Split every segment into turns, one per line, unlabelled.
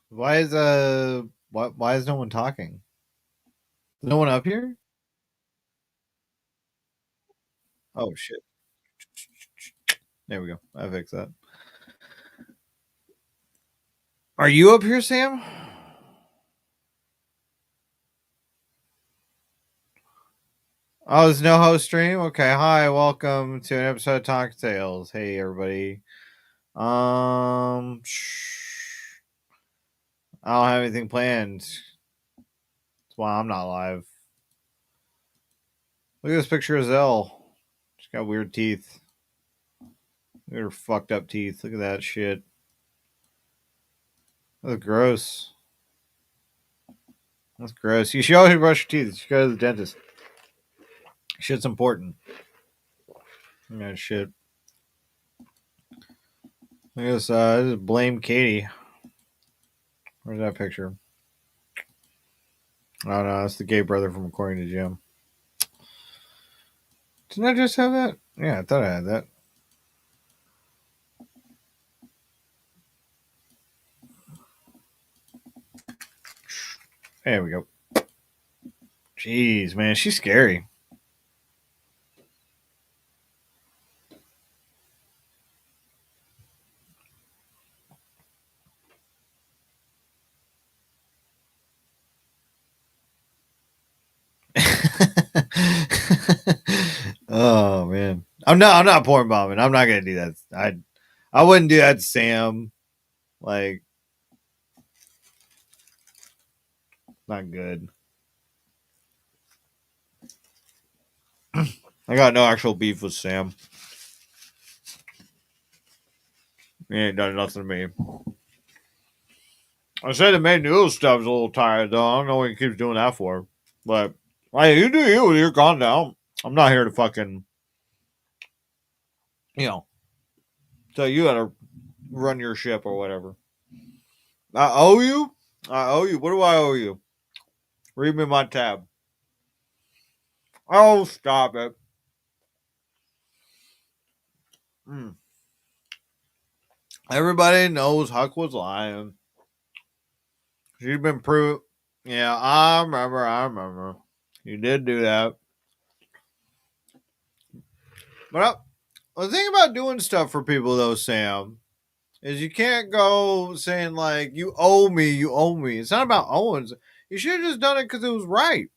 Why is why is no one talking? No one up here? Oh shit. There we go. I fixed that. Are you up here, Sam? Oh, it's no host stream. Okay, hi, welcome to an episode of Talk Tales. Hey, everybody. I don't have anything planned. That's why I'm not live. Look at this picture of Zell. She's got weird teeth. Look at her fucked up teeth. Look at that shit. That's gross. That's gross. You should always brush your teeth. You should go to the dentist. Shit's important. Yeah, shit. I guess just blame Katie. Where's that picture? Oh no, that's the gay brother from According to Jim. Didn't I just have that? Yeah, I thought I had that. There we go. Jeez, man, she's scary. Oh man, I'm not porn bombing. I'm not gonna do that. I wouldn't do that to Sam. Like, not good. I got no actual beef with Sam. He ain't done nothing to me. I said the main news stuff's a little tired though. I don't know what he keeps doing that for. But like, you do you. You're gone now. I'm not here to fucking, you know, tell you how to run your ship or whatever. I owe you. I owe you. What do I owe you? Read me my tab. Oh, stop it. Mm. Everybody knows Huck was lying. She's been proved. Yeah, I remember. I remember. You did do that. But the thing about doing stuff for people, though, Sam, is you can't go saying, like, you owe me, you owe me. It's not about owing. You should have just done it because it was right.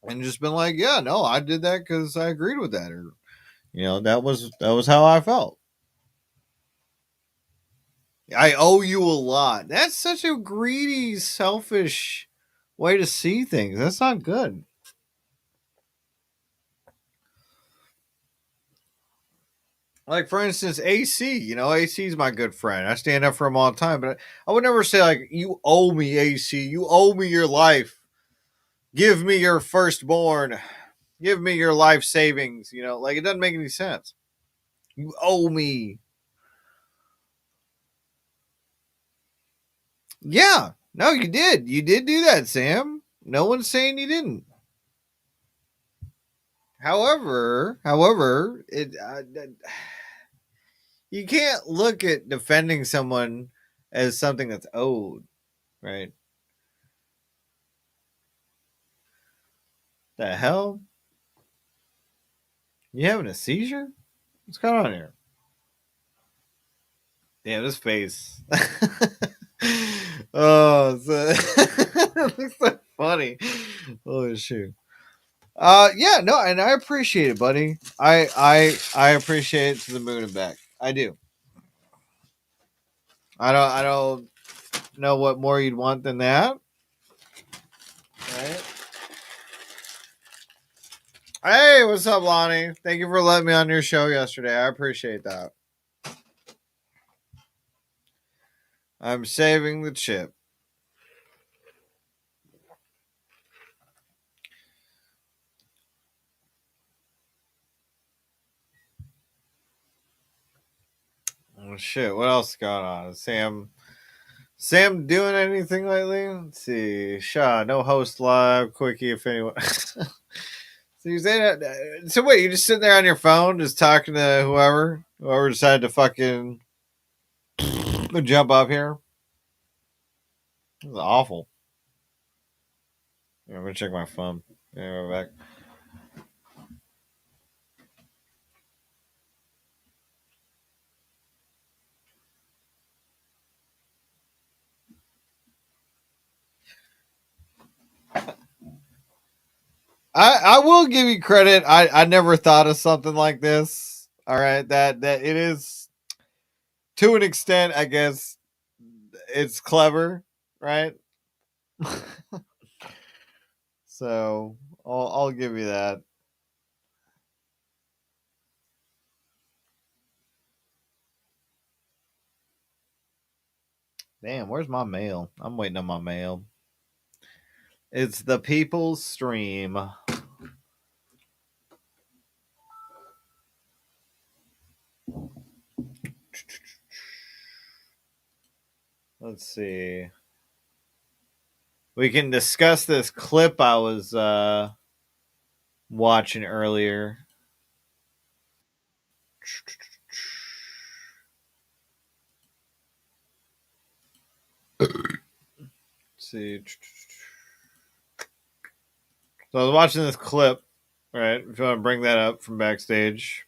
And just been like, yeah, no, I did that because I agreed with that. Or, that was how I felt. I owe you a lot. That's such a greedy, selfish way to see things. That's not good. Like, for instance, AC. AC is my good friend. I stand up for him all the time, but I would never say, like, you owe me, AC. You owe me your life. Give me your firstborn. Give me your life savings. Like, it doesn't make any sense. You owe me. Yeah. No, you did. You did do that, Sam. No one's saying you didn't. However, you can't look at defending someone as something that's owed, right? The hell? You having a seizure? What's going on here? Damn, this face. Oh, it looks so funny. Oh shoot. Yeah, no, and I appreciate it, buddy. I appreciate it to the moon and back. I do. I don't know what more you'd want than that. Right? Hey, what's up, Lonnie? Thank you for letting me on your show yesterday. I appreciate that. I'm saving the chip. Oh shit, what else is going on? Sam doing anything lately? Let's see. SHA no host live, quickie if anyone. So you say that? So wait, you just sitting there on your phone, just talking to whoever decided to fucking to jump up here. This is awful. I'm gonna check my phone. Yeah, we're back. I will give you credit. I never thought of something like this. All right, that it is to an extent. I guess it's clever, right? So I'll give you that. Damn, where's my mail? I'm waiting on my mail. It's the people's stream. Let's see. We can discuss this clip I was watching earlier. Let's see. So I was watching this clip, right? If you want to bring that up from backstage.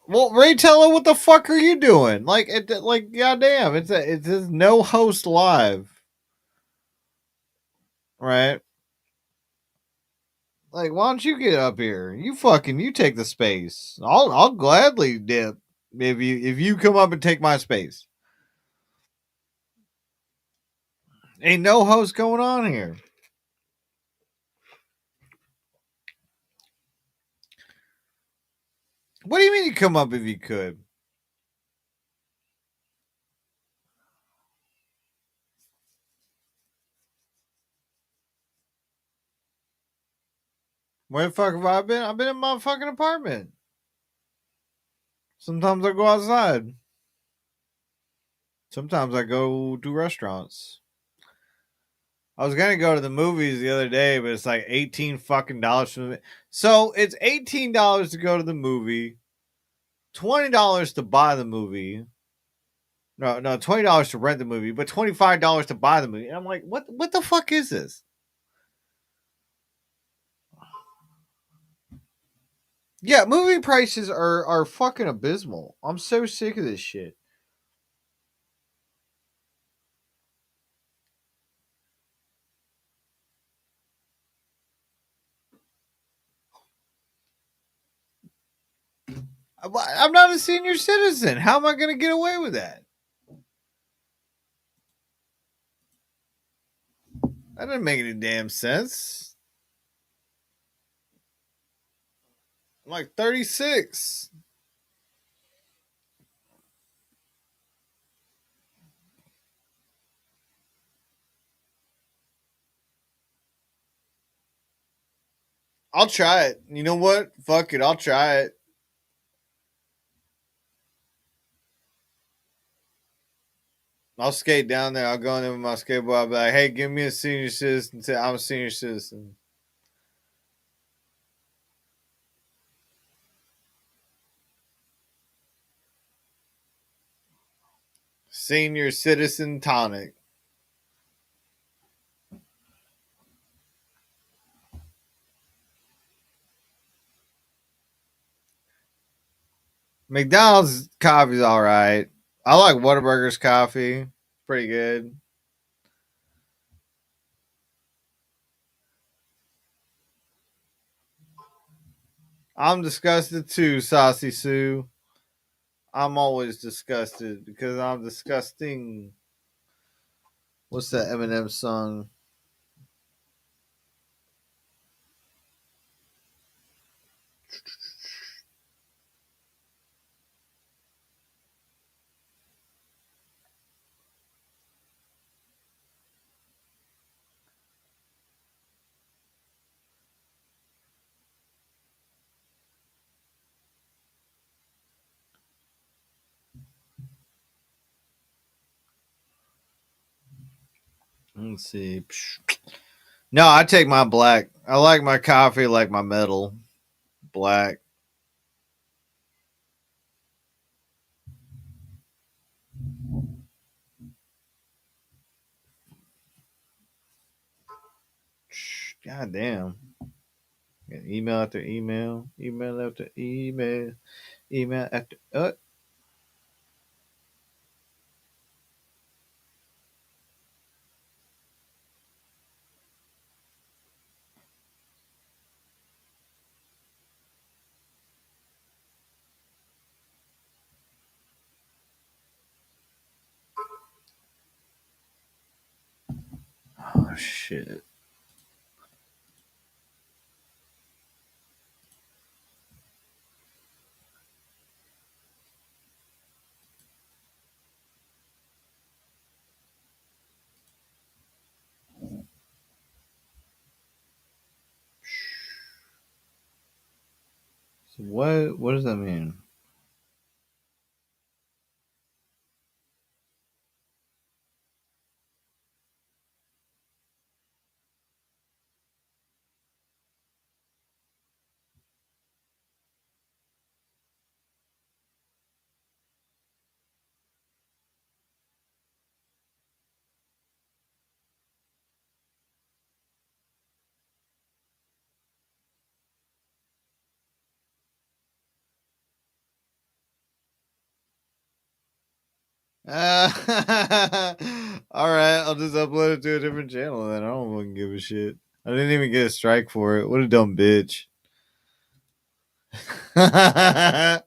Well, Ray Teller, what the fuck are you doing? Like, goddamn, it says no host live, right? Like, why don't you get up here? You take the space. I'll gladly dip if you come up and take my space. Ain't no host going on here. What do you mean you come up if you could? Where the fuck have I been? I've been in my fucking apartment. Sometimes I go outside. Sometimes I go to restaurants. I was gonna go to the movies the other day, but it's like $18 for the. So it's $18 to go to the movie, $20 to buy the movie. No, $20 to rent the movie, but $25 to buy the movie. And I'm like, what the fuck is this? Yeah, movie prices are fucking abysmal. I'm so sick of this shit. I'm not a senior citizen. How am I going to get away with that? That doesn't make any damn sense. I'm like 36. I'll try it. You know what? Fuck it. I'll try it. I'll skate down there. I'll go in there with my skateboard. I'll be like, hey, give me a senior citizen. I'm a senior citizen. Senior citizen tonic. McDonald's coffee's all right. I like Whataburger's coffee. Pretty good. I'm disgusted too, Saucy Sue. I'm always disgusted because I'm disgusting. What's that Eminem song? Let's see. No, I take my black. I like my coffee like my metal. Black. God damn. Email after email. Email after email. Email after. Oh, shit. So what does that mean? All right, I'll just upload it to a different channel then. I don't fucking give a shit. I didn't even get a strike for it. What a dumb bitch. Trying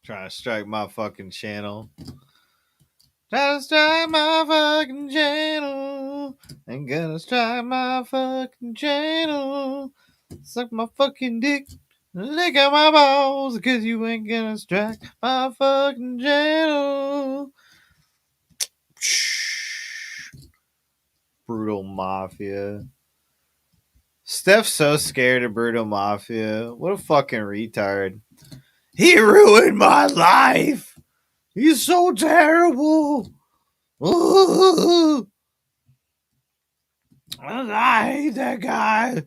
to strike my fucking channel. Try to strike my fucking channel. Ain't gonna strike my fucking channel. Suck my fucking dick. Lick out my balls. Cause you ain't gonna strike my fucking channel. Brutal Mafia. Steph's so scared of Brutal Mafia. What a fucking retard. He ruined my life. He's so terrible. Ooh. I hate that guy.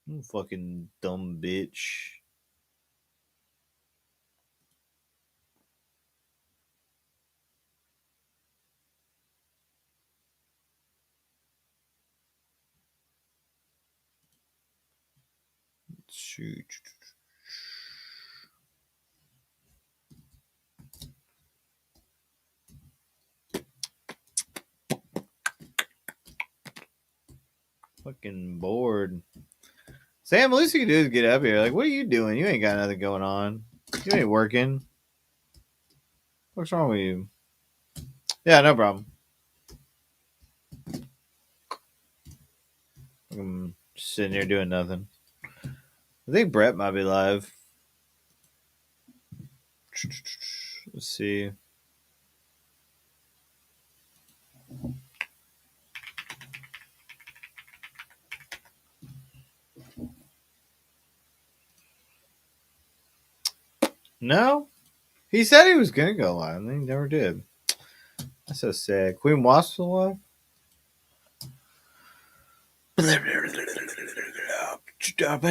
You fucking dumb bitch. Shoot. Fucking bored. Sam, the least you can do is get up here. Like, what are you doing? You ain't got nothing going on. You ain't working. What's wrong with you? Yeah, no problem. I'm just sitting here doing nothing. I think Brett might be live. Let's see. No? He said he was going to go live, and he never did. That's so sad. Queen Wasp's still alive?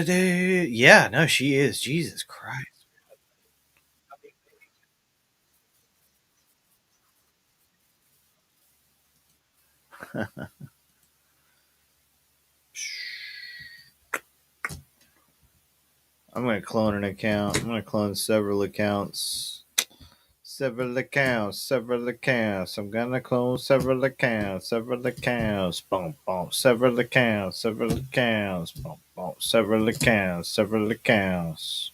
Yeah, no, she is. Jesus Christ. I'm going to clone an account. I'm going to clone several accounts. Several accounts, several accounts. I'm gonna clone several accounts, several accounts. Boom, boom. Several accounts, several accounts. Boom, boom. Several accounts, several accounts.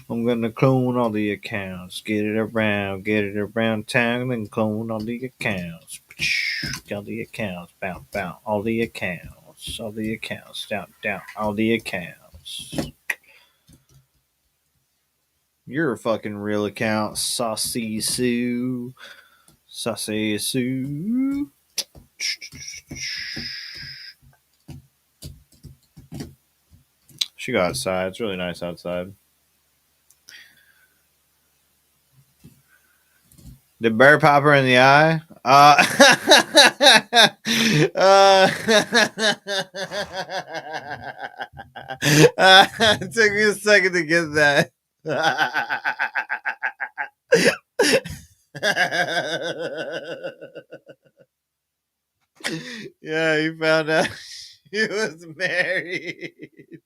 I'm gonna clone all the accounts. Get it around town, and clone all the accounts. All the accounts, bounce, bounce. All the accounts, down, down. All the accounts. You're a fucking real account, Saucy Sue. Saucy Sue. Should go outside. It's really nice outside. Did bear pop her in the eye? It took me a second to get that. Yeah, he found out he was married.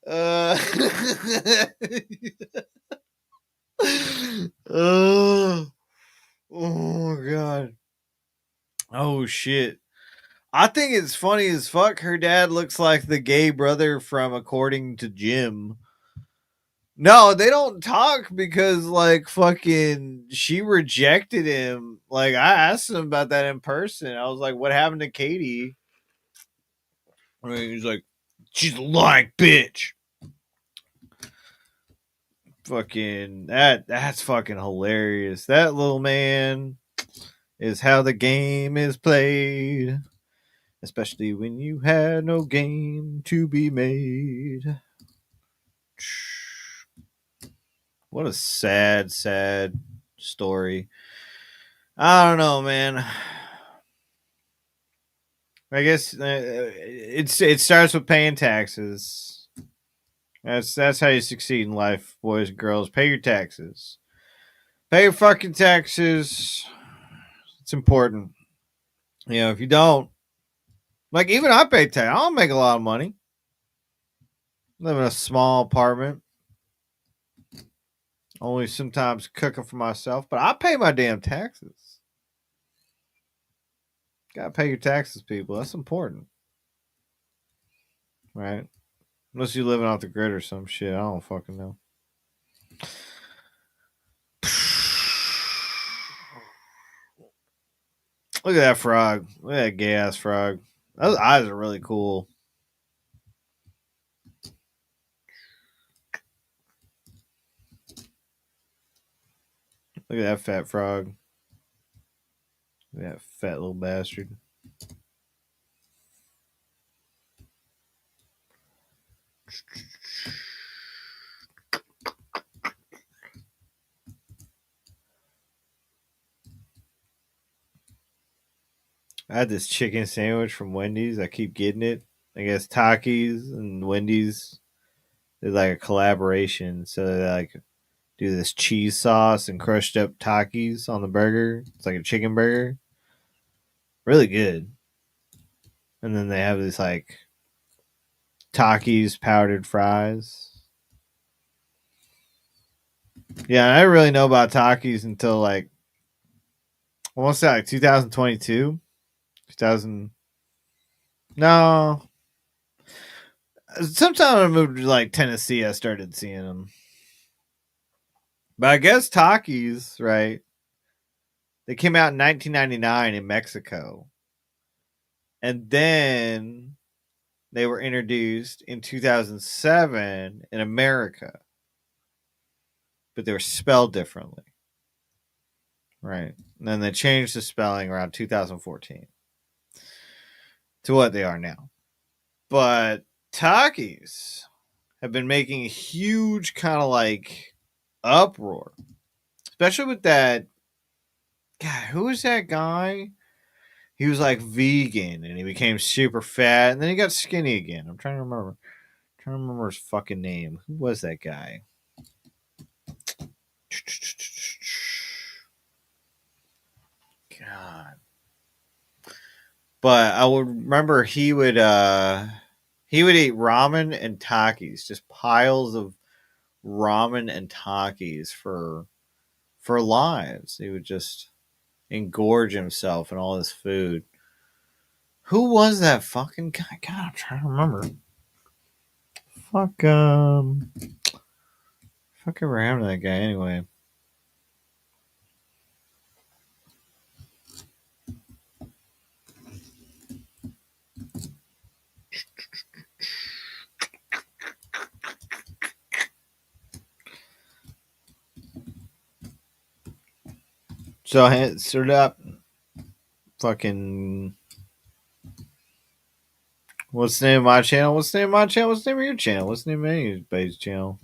Uh, oh, oh god. Oh shit. I think it's funny as fuck. Her dad looks like the gay brother from According to Jim. No, they don't talk because like fucking she rejected him. Like I asked him about that in person. I was like, "What happened to Katie?" I mean, he's like, "She's a lying bitch." Fucking that's fucking hilarious. That little man is how the game is played, especially when you had no game to be made. What a sad, sad story. I don't know, man. I guess it starts with paying taxes. That's how you succeed in life, boys and girls. Pay your taxes. Pay your fucking taxes. It's important. You know, if you don't, like even I pay tax. I don't make a lot of money. I live in a small apartment. Only sometimes cooking for myself, but I pay my damn taxes. Gotta pay your taxes, people. That's important. Right? Unless you're living off the grid or some shit. I don't fucking know. Look at that frog. Look at that gay ass frog. Those eyes are really cool. Look at that fat frog. Look at that fat little bastard. I had this chicken sandwich from Wendy's. I keep getting it. I guess Takis and Wendy's is like a collaboration. So they like do this cheese sauce and crushed up Takis on the burger. It's like a chicken burger. Really good. And then they have this like Takis powdered fries. Yeah, I didn't really know about Takis until like I want to say like 2022. 2000. No. Sometime I moved to like Tennessee, I started seeing them. But I guess Takis, right? They came out in 1999 in Mexico. And then they were introduced in 2007 in America. But they were spelled differently. Right. And then they changed the spelling around 2014 to what they are now. But Takis have been making a huge kind of like uproar, especially with that. God, who was that guy? He was like vegan and he became super fat and then he got skinny again. I'm trying to remember. His fucking name. Who was that guy? God. But I would remember he would eat ramen and Takis, just piles of ramen and Takis for lives. He would just engorge himself in all this food. Who was that fucking guy? God, I'm trying to remember. Fuck ever happened to that guy anyway? So I stood up. Fucking What's the name of my channel? What's the name of my channel? What's the name of your channel? What's the name of anybody's channel?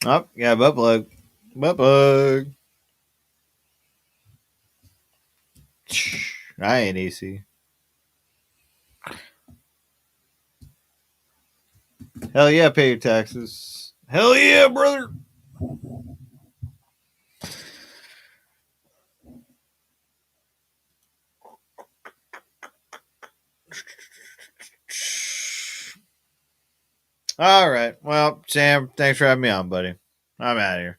Oh, yeah, butt plug. Butt plug. I ain't easy. Hell yeah, pay your taxes. Hell yeah, brother. All right. Well, Sam, thanks for having me on, buddy. I'm out of here.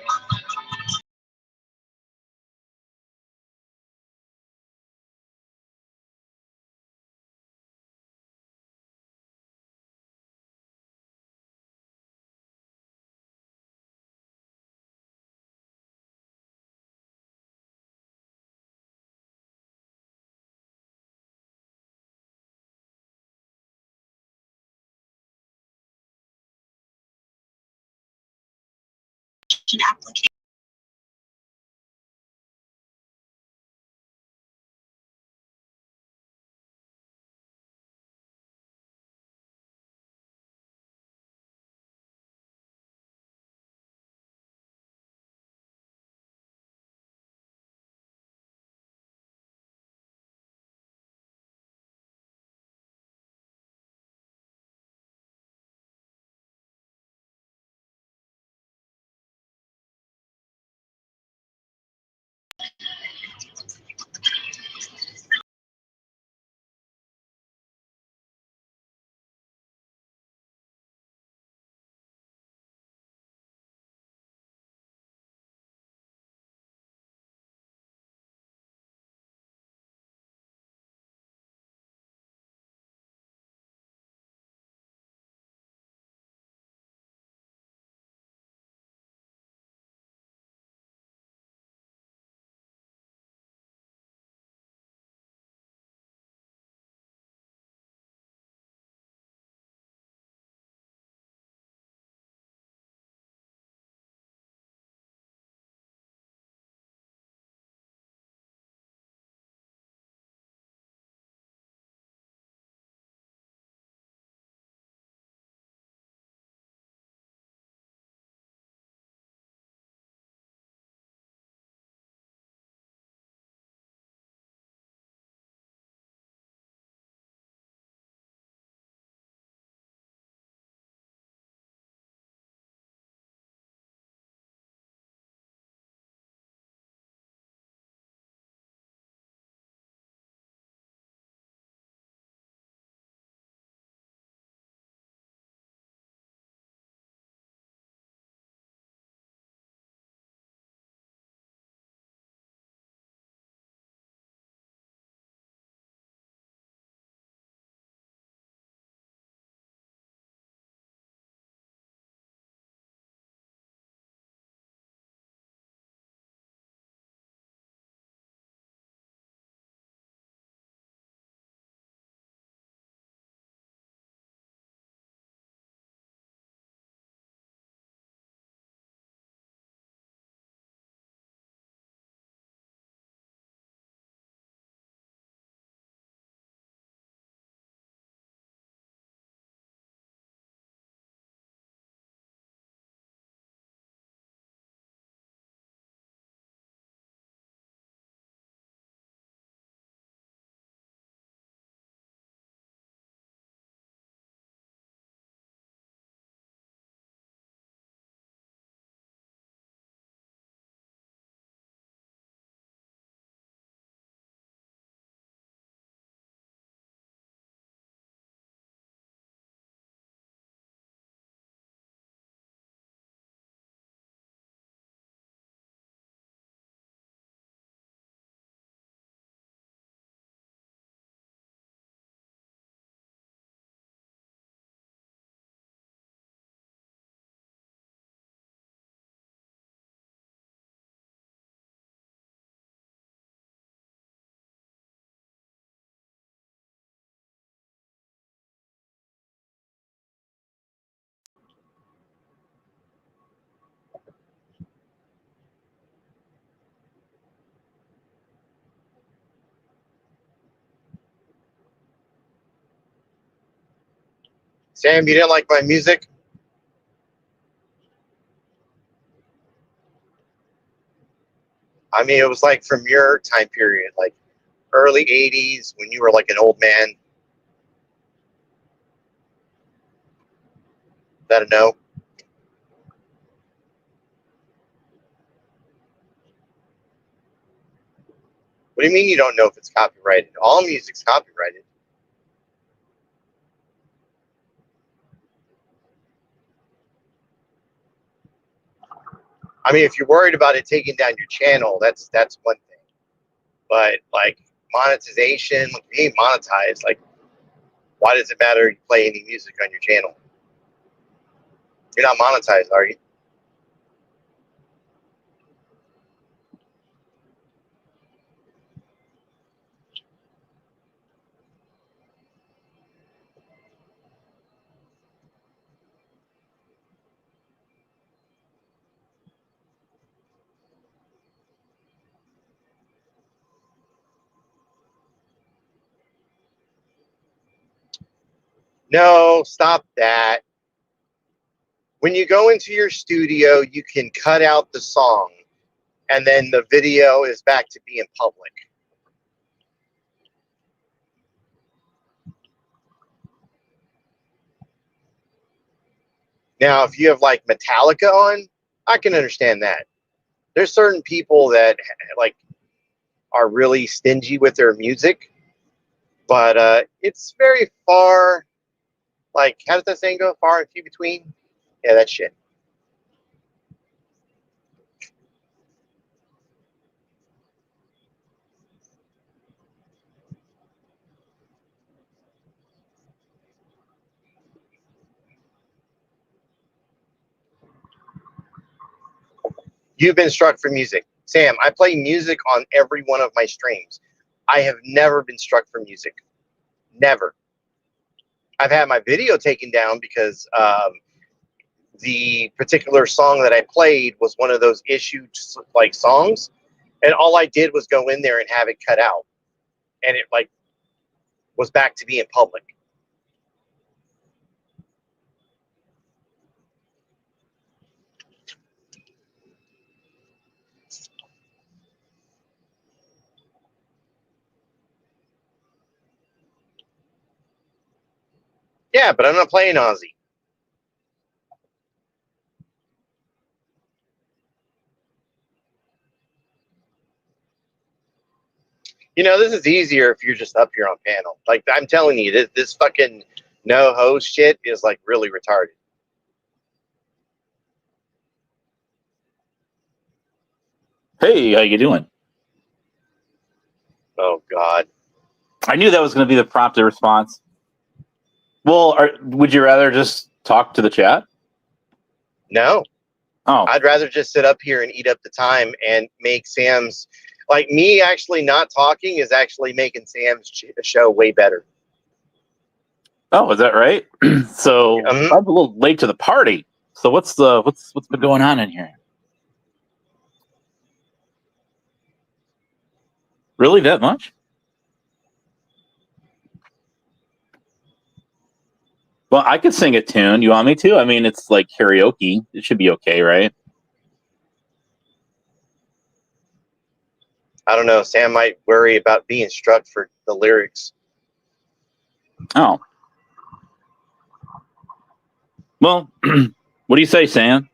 Application.
Sam, you didn't like my music? I mean, it was like from your time period, like early 80s when you were like an old man. Is that a no? What do you mean you don't know if it's copyrighted? All music's copyrighted. I mean, if you're worried about it taking down your channel, that's one thing. But like monetization, being monetized, like why does it matter if you play any music on your channel? You're not monetized, are you? No, stop that. When you go into your studio, you can cut out the song, and then the video is back to being public. Now, if you have like Metallica on, I can understand that. There's certain people that like are really stingy with their music, but it's very far. Like, how does that saying go? Far and few between. Yeah, that shit. You've been struck for music. Sam, I play music on every one of my streams. I have never been struck for music. Never. I've had my video taken down because the particular song that I played was one of those issued like songs, and all I did was go in there and have it cut out, and it like was back to being public. Yeah, but I'm not playing Ozzy. You know, this is easier if you're just up here on panel. Like, I'm telling you, this fucking no host shit is like really retarded.
Hey, how you doing?
Oh God.
I knew that was going to be the prompted response. Well, would you rather just talk to the chat?
No.
Oh,
I'd rather just sit up here and eat up the time and make Sam's, like me actually not talking is actually making Sam's show way better.
oh, is that right? So I'm a little late to the party. So what's been going on in here? Really, that much? Well, I could sing a tune. You want me to? I mean, it's like karaoke. It should be okay, right?
I don't know. Sam might worry about being struck for the lyrics.
Oh. Well, what do you say, Sam?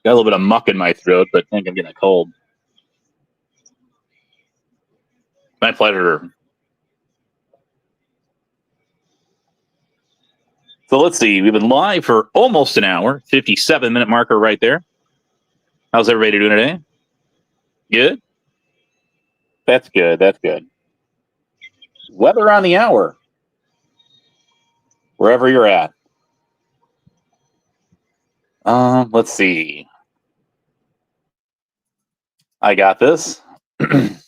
Got a little bit of muck in my throat, but I think I'm getting a cold. My pleasure. So let's see. We've been live for almost an hour, 57-minute marker right there. How's everybody doing today? Good? That's good. That's good. Weather on the hour. Wherever you're at. Let's see. I got this. Oops.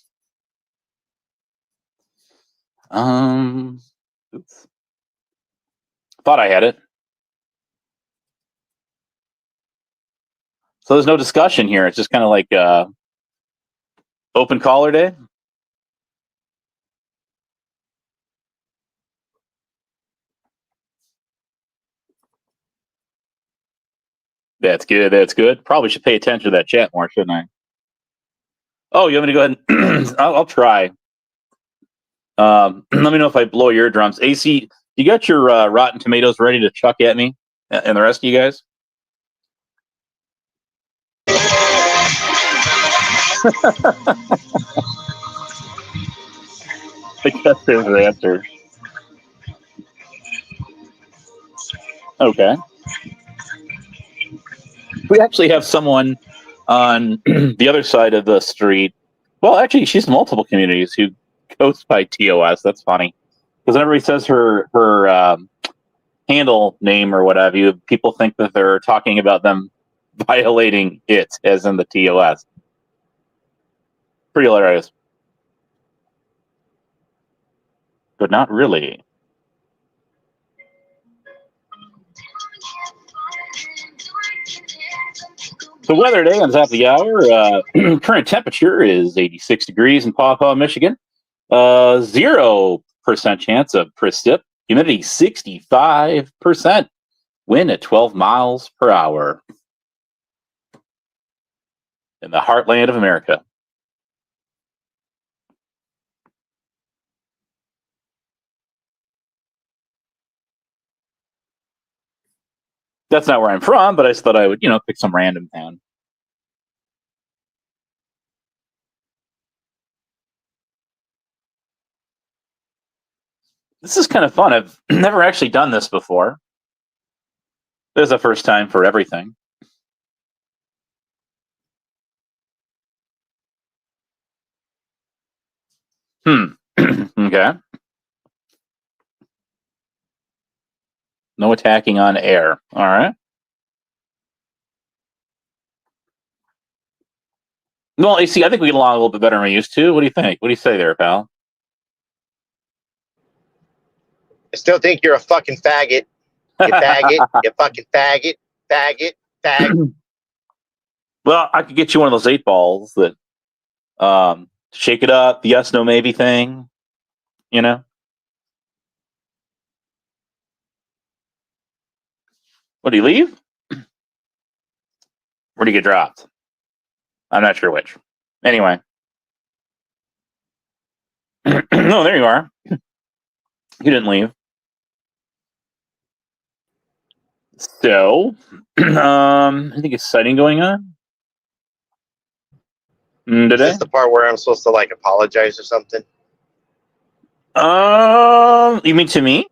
Thought I had it. So there's no discussion here. It's just kind of like open caller day. That's good. That's good. Probably should pay attention to that chat more, shouldn't I? Oh, you want me to go ahead and I'll try. Let me know if I blow your drums. AC, you got your Rotten Tomatoes ready to chuck at me and the rest of you guys? I guess there's the answer. Okay. We actually have someone on the other side of the street. Well, actually, she's multiple communities who goes by TOS. That's funny because whenever he says her handle name or whatever, people think that they're talking about them violating it, as in the TOS. Pretty hilarious, but not really. The weather today on top of the hour, current temperature is 86 degrees in Paw Paw, Michigan. 0% chance of precip. Humidity 65%. Wind at 12 miles per hour. In the heartland of America. That's not where I'm from, but I just thought I would, pick some random town. This is kind of fun. I've never actually done this before. This is the first time for everything. Okay. No attacking on air. All right. Well, you see, I think we get along a little bit better than we used to. What do you think? What do you say there, pal?
I still think you're a fucking faggot. You faggot. You fucking faggot. Faggot. Faggot.
Well, I could get you one of those 8 balls that shake it up, the yes, no, maybe thing. What do you leave? Where do you get dropped? I'm not sure which. Anyway. No, there you are. You didn't leave. So, anything exciting going on
Is
today?
this the part where I'm supposed to like apologize or something?
You mean to me?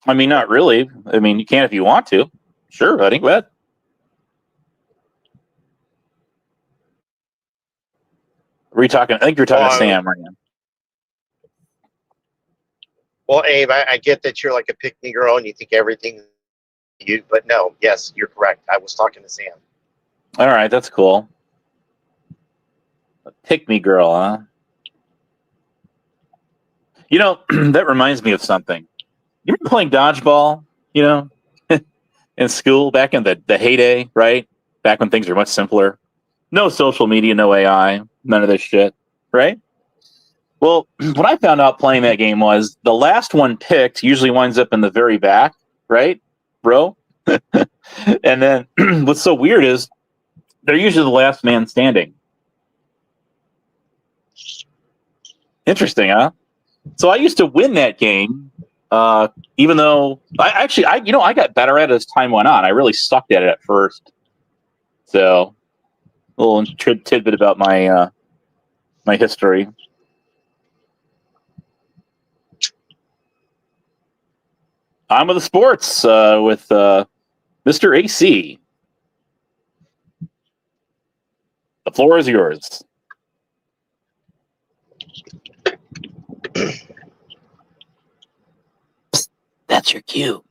I mean, not really. I mean, you can if you want to. Sure, buddy. Go ahead. Were you talking? I think you're talking to Sam right now.
Well, Abe, I get that you're like a pick-me girl and you think everything you, but no, yes, you're correct. I was talking to Sam.
All right, that's cool. Pick me girl, huh? That reminds me of something. You remember playing dodgeball, in school back in the heyday, right? Back when things were much simpler. No social media, no AI, none of this shit, right? Well, what I found out playing that game was the last one picked usually winds up in the very back, right, bro? And then what's so weird is they're usually the last man standing. Interesting, huh? So I used to win that game, even though I got better at it as time went on. I really sucked at it at first. So a little tidbit about my my history. I'm with the sports with Mr. AC. The floor is yours. That's your cue.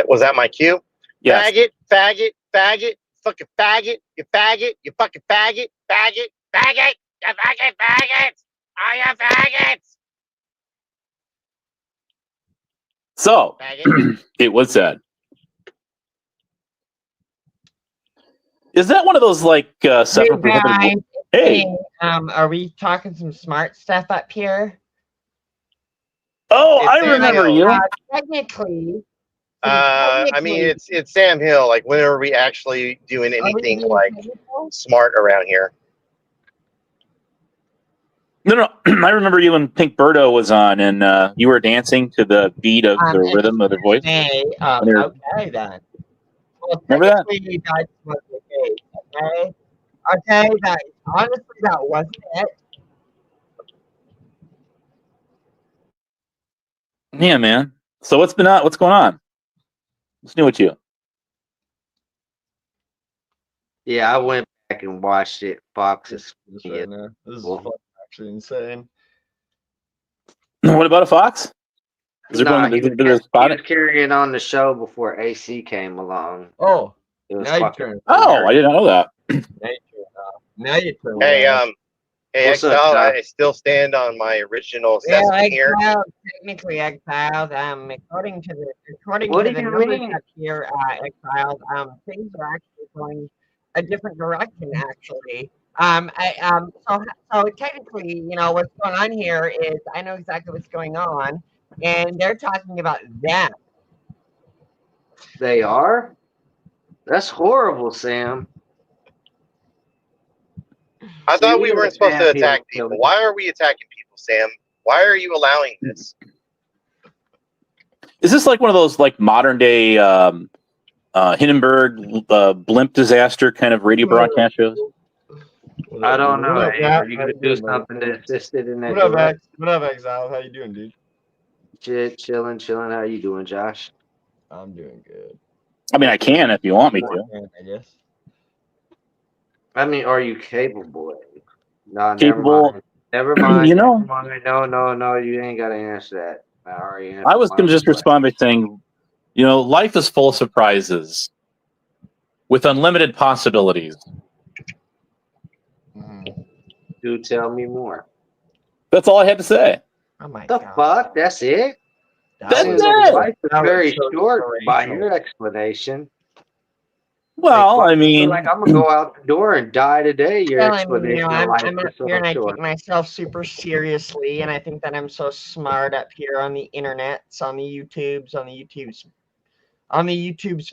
Was that my cue?
Yes.
Faggot, faggot, faggot, fucking faggot, you faggot, you fucking faggot, faggot, faggot, you fucking faggot, are you faggots?
So it was said. Is that one of those like separate prohibited? Hey,
are we talking some smart stuff up here?
Oh,
It's
I
Sam
remember
Hill.
you.
Technically.
I mean, it's Sam Hill. Like, when are we actually doing anything like smart around here?
No. I remember you when Pink Birdo was on, and you were dancing to the beat of the rhythm of their voice.
Okay, then. Well,
remember that?
That was the case, okay? Okay, honestly, that wasn't it.
Yeah, man. So what's going on? What's new with you?
Yeah, I went back and watched it. Fox is
This
yeah.
right now. This is
Well,
fucking actually insane.
What about a fox? Is there
nah,
going to
he
be a
was
spot?
carrying on the show before AC came along.
Oh,
It was
now you
fucking.
turn.
Oh, I didn't know that.
Now you turn off. Now you turn.
Hey,
off.
hey,
What's up,
Exile,
Josh?
I still stand on my original
Well,
assessment here.
exiled, technically exiled. According to
What do
the
you
numbers
mean?
up here, exiled. Things are actually going a different direction. Actually, so technically, you know what's going on here is I know exactly what's going on, and they're talking about them.
They are? That's horrible, Sam.
I
See,
thought
we
we
gotta
weren't supposed to
ban people
attack people.
killing.
Why are we attacking people, Sam? Why are you allowing this?
Is this like one of those like modern day Hindenburg blimp disaster kind of radio broadcast shows?
I don't know.
What up,
Hey,
Matt?
are you
How
gonna
you
do
doing, buddy?
something to assist it in that
What up,
direction?
X? What up, Exile? How you doing, dude?
Shit, chilling. How you doing, Josh?
I'm doing good.
I mean, I can if you want me to.
I guess.
I mean, are you capable? No, never
Capable.
mind. Never mind.
You
Never
know,
mind. No. You ain't gotta answer that. I already answered.
I was going to just respond by saying, you know, life is full of surprises with unlimited possibilities.
Do tell me more.
That's all I had to say.
Oh my
The
god!
fuck? That's it?
That's
Seems
it.
like life is
That was
very
so
short by
inspirational.
your explanation.
Well,
Like,
I
fuck,
mean,
like I'm gonna go out the door and die today. Your
Well, I mean, you know,
explanation of life
I'm up
is so
here and I
short.
take myself super seriously, and I think that I'm so smart up here on the internets, on the YouTube's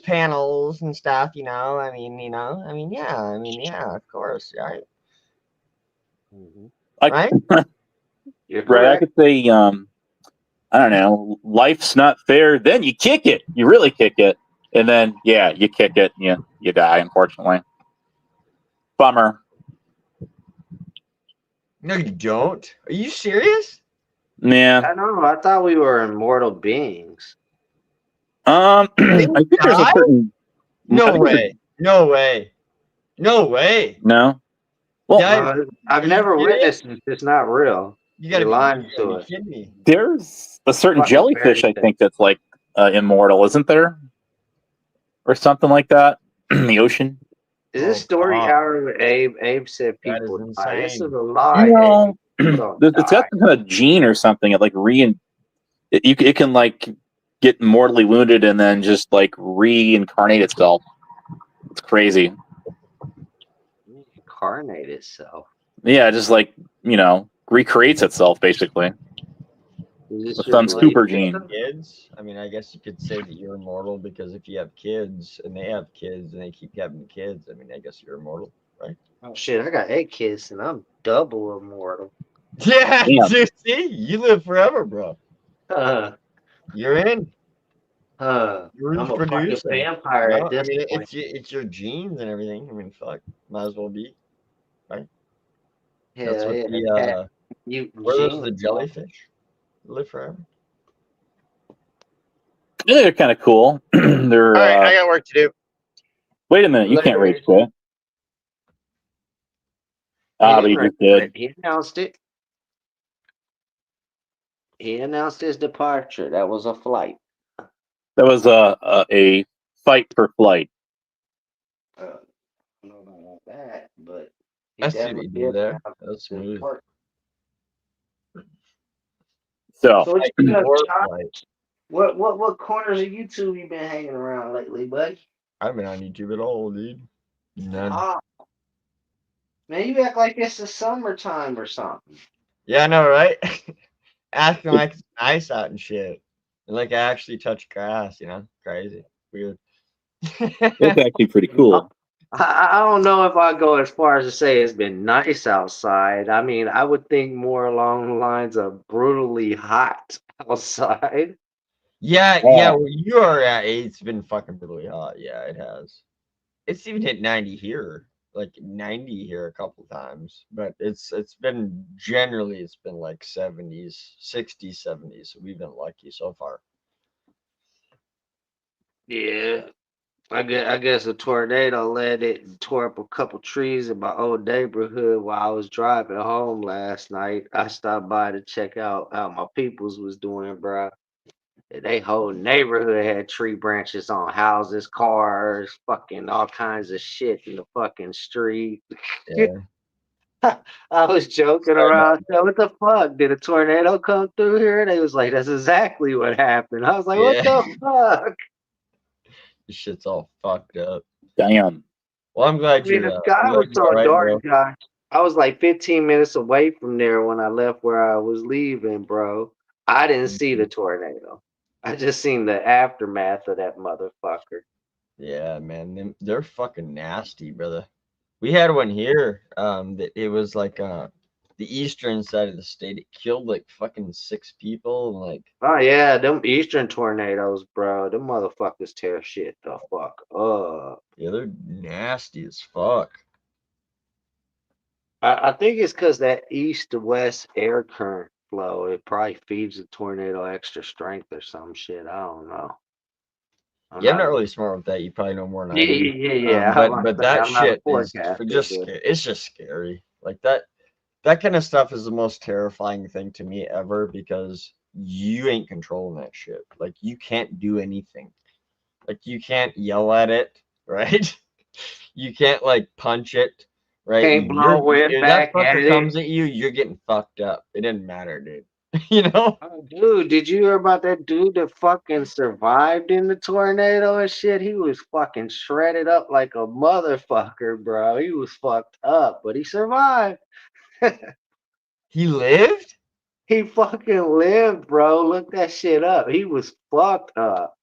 panels and stuff. You know, yeah, of course, right? Right?
You're
right? I
correct.
could say, I don't know, life's not fair. Then you kick it. You really kick it, and then yeah, you kick it. And you die. Unfortunately, bummer.
No, you don't. Are you serious?
Yeah.
I don't know. I thought we were immortal beings.
I think there's a
die?
certain. I
No
think there's-
way. No way. No way.
No. Well,
Guys,
I've
are you
never
serious?
witnessed it. It's not real.
You gotta
You're lying to
be
us.
kidding me.
there's a certain
Fucking
jellyfish
fairy
I think that's like immortal, isn't there? Or something like that in the ocean.
Is this story
fuck.
out with Abe? Abe said
That
people
is
die. This is
insane.
a lie.
You know,
Abe. People don't
it's got
die.
some kind of gene or something. It like it can like get mortally wounded and then just like reincarnate itself. It's crazy.
Incarnate itself.
Yeah, just like, you know, recreates itself basically
Is this
with
your
some
belief
super gene.
system?
Kids? I mean, I guess you could say that you're immortal because if you have kids and they have kids and they keep having kids, I mean, I guess you're immortal, right?
Oh shit! I got 8 kids and I'm double immortal.
Yeah,
Yeah.
dude, see, you live forever, bro. You're in.
I'm
You're
a fucking
producing.
vampire
No,
at this
I mean,
point.
it's your genes and everything. I mean, fuck, might as well be. Right? That's
Hell
what
yeah,
the
you
where those the
genes.
jellyfish live forever.
Yeah, they're kind of cool. They're
All right, I got work to do.
wait a minute, you can't rage quit.
He
But
didn't
you just
record
did.
it. He announced it. He announced his departure. That was a flight.
That was a fight for flight.
I don't know about that, but he
I see what
definitely
you
did
did there.
announce
That was
his
smooth.
departure.
So
So what,
Like,
you
or
Josh,
like,
what corners of YouTube you been hanging around lately, buddy?
I haven't been on YouTube at all, dude. None.
Ah, man, you act like it's the summertime or something.
Yeah, I know, right? Acting like it's nice out and shit. And like I actually touch grass, you know? Crazy. Weird.
it's actually pretty cool.
I don't know if I go as far as to say it's been nice outside. I mean, I would think more along the lines of brutally hot outside.
Yeah,
Yeah.
well, you are it's been fucking brutally hot. Yeah, it has. It's even hit 90 here. like 90 here a couple times, but it's been generally it's been like 70s, 60s, 70s. So we've been lucky so far.
Yeah. I guess a tornado landed and tore up a couple trees in my old neighborhood while I was driving home last night. I stopped by to check out how my peoples was doing, bro. And they whole neighborhood had tree branches on houses, cars, fucking all kinds of shit in the fucking street.
Yeah.
I was joking
Sorry, man.
around. I said, what the fuck? Did a tornado come through here? And they was like, that's exactly what happened. I was like, what
Yeah.
the fuck?
This shit's all fucked up.
Damn.
Well, I'm
I
glad
mean,
you're
the sky was
all
so
right,
dark,
bro.
Josh. I was like 15 minutes away from there when I left where I was leaving, bro. I didn't see the tornado. I just seen the aftermath of that motherfucker.
Yeah, man, they're fucking nasty, brother. We had one here. That it was like the eastern side of the state. It killed like fucking 6 people. And like,
Oh yeah, them eastern tornadoes, bro. Them motherfuckers tear shit the fuck up.
yeah, they're nasty as fuck.
I think it's because that east to west air current flow. It probably feeds the tornado extra strength or some shit. I don't know. I'm
Yeah, I'm
not
not
a
really smart with that. You probably know more than
yeah
I do.
yeah yeah. yeah. I
But
must say
that
I'm not a
shit is
forecaster,
just
but
it's just scary. Like that kind of stuff is the most terrifying thing to me ever because you ain't controlling that shit. Like you can't do anything. Like you can't yell at it, right? You can't like punch it, right?
can't blow wind
If that
back at
fucker
it.
comes at you, you're getting fucked up. It didn't matter, dude. You know?
Oh, dude, did you hear about that dude that fucking survived in the tornado and shit? He was fucking shredded up like a motherfucker, bro. He was fucked up, but he survived.
He lived?
He fucking lived, bro. Look that shit up. He was fucked up.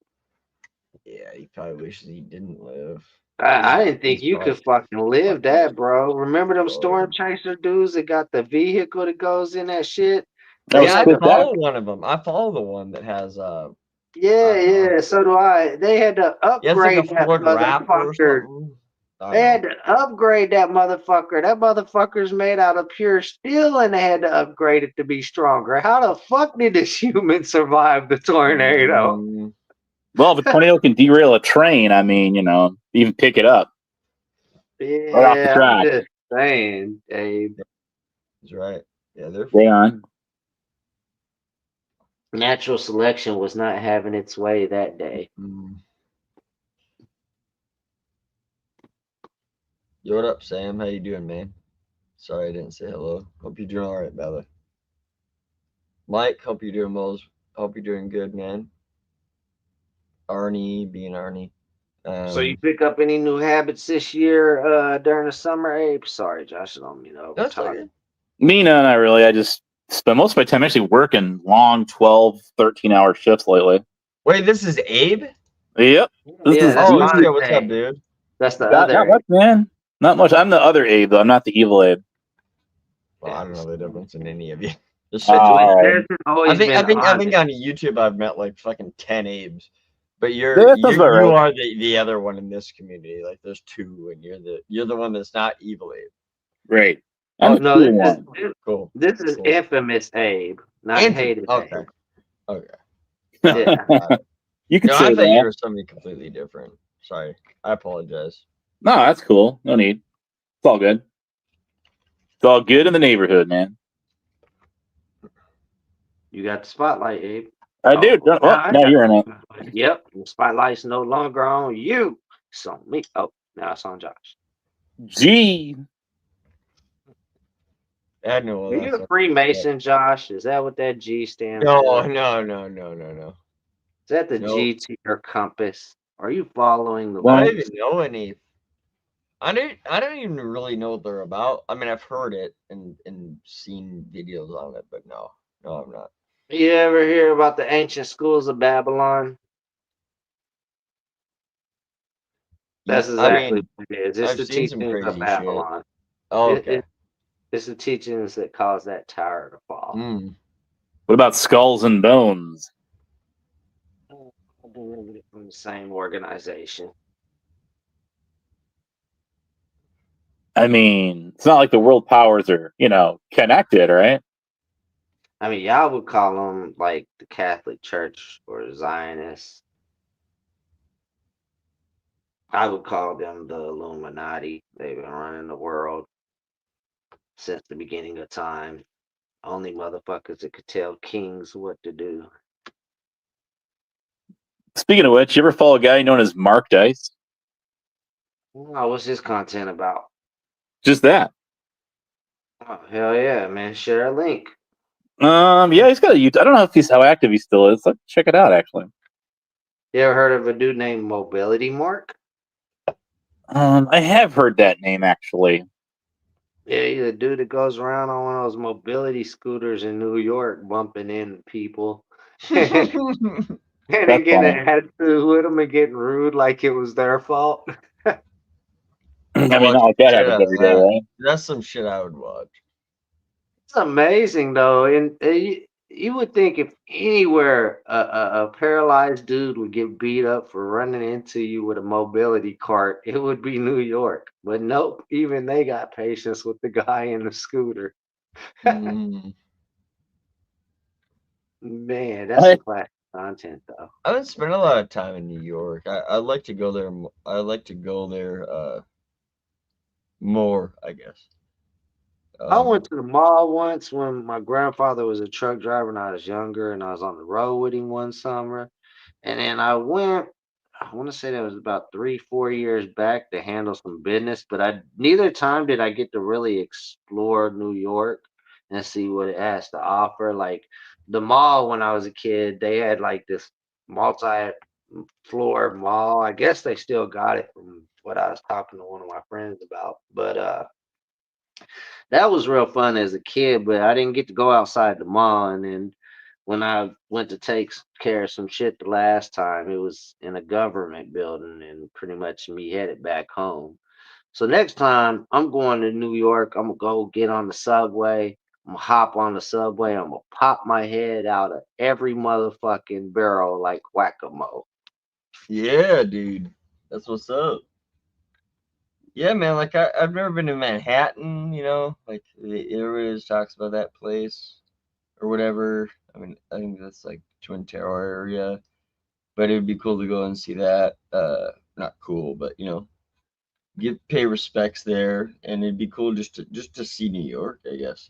Yeah, he probably wishes he didn't live.
I didn't think
He's
you
probably
could fucking live
fucking
that, bro. Remember them storm
destroyed.
chaser dudes that got the vehicle that goes in that shit?
That
They
was
Yeah, I
had the
spit that.
follow one of them. I follow the one that has I
yeah,
don't know.
yeah. So do I. They had to
He has like a
upgrade that
Ford Raptor or
motherfucker.
something. I
They
don't
had
know.
to upgrade that motherfucker. That motherfucker's made out of pure steel, and they had to upgrade it to be stronger. How the fuck did this human survive the tornado?
Mm,
Well, if a tornado can derail a train, I mean, even pick it up right off the
Yeah, I'm
track.
just saying, Dave.
he's right. Yeah, they're
Stay on.
Natural selection was not having its way that day.
mm. Yo, what up, Sam? How you doing, man? Sorry I didn't say hello. Hope you're doing all right, brother. Mike, hope you're doing well. Hope you're doing good, man. Arnie, being Arnie.
So you pick up any new habits this year during the summer, Abe? Sorry, Josh, I don't mean to
That's
overtalk.
okay.
Me, no, not really. I just spend most of my time actually working long 12, 13-hour shifts lately.
Wait, this is Abe?
Yep. This
Yeah,
is
that's
Oh,
fine.
shit. What's up,
Abe.
dude?
That's the
not
other.
much, man. Not much. I'm the other Abe, though. I'm not the evil Abe.
Well, I don't know the difference in any of you. Just
There's always
I
been
think
honest.
on YouTube I've met like fucking 10 Abes. But
Yeah, that sounds about
you
right.
are the other one in this community. Like there's 2 and you're the one that's not evil Abe.
Right.
Oh
I'm the
no,
cool one.
Cool.
this is
Cool.
infamous Abe, not hated
Okay.
Abe.
Okay.
Yeah.
You could
No,
say
I thought you
that.
were somebody completely different. Sorry. I apologize.
No, that's cool. No need. It's all good. It's all good in the neighborhood, man.
You got the spotlight, Abe.
I do.
Oh,
Well, now you're in it.
Yep, the spotlight's no longer on you. It's on me. Oh, now it's on Josh.
Gee.
I know
Are you
that's
a Freemason, Josh? Is that what that G stands for?
No.
Is that the
No.
G to your compass? Are you following the
I
Well,
don't
rules?
even know any. I don't even really know what they're about. I mean, I've heard it and seen videos on it, but no, I'm not.
You ever hear about the ancient schools of Babylon? That's
I
exactly
mean,
what it is. It's
I've
the
seen some
teachings of
crazy shit.
Babylon.
Oh,
It,
okay.
it's the teachings that caused that tower to fall.
what about skulls and bones?
From the same organization.
I mean, it's not like the world powers are, connected, right?
I mean, y'all would call them like the Catholic Church or Zionists. I would call them the Illuminati. They've been running the world since the beginning of time. Only motherfuckers that could tell kings what to do.
Speaking of which, you ever follow a guy known as Mark Dice?
Wow, what's his content about?
Just that.
Oh, hell yeah, man. Share a link.
Yeah, he's got a YouTube. I don't know if how active he still is. Let's check it out, actually.
You ever heard of a dude named Mobility Mark?
I have heard that name, actually.
Yeah, he's a dude that goes around on one of those mobility scooters in New York, bumping into people. And then getting an attitude with them and getting rude like it was their fault.
I mean, not like that happens every day, right?
That's some shit I would watch.
It's amazing though, and you would think if anywhere a paralyzed dude would get beat up for running into you with a mobility cart, it would be New York. But nope, even they got patience with the guy in the scooter.
Mm.
Man, that's some classic content though.
I haven't spent a lot of time in New York. I'd like to go there. I'd like to go there more, I guess.
I went to the mall once when my grandfather was a truck driver and I was younger, and I was on the road with him one summer. And then I want to say that was about 3, 4 years back to handle some business, but neither time did I get to really explore New York and see what it has to offer. Like the mall when I was a kid, they had like this multi-floor mall. I guess they still got it from what I was talking to one of my friends about. But that was real fun as a kid, but I didn't get to go outside the mall. And then when I went to take care of some shit the last time, it was in a government building and pretty much me headed back home. So next time I'm going to New York, I'm gonna go get on the subway. I'm gonna hop on the subway. I'm gonna pop my head out of every motherfucking barrel like whack-a-mole.
Yeah, dude. That's what's up. Yeah, man. Like I've never been to Manhattan. Like everybody always talks about that place or whatever. I mean, I think that's like Twin Tower area, but it'd be cool to go and see that. Not cool, but pay respects there, and it'd be cool just to see New York, I guess.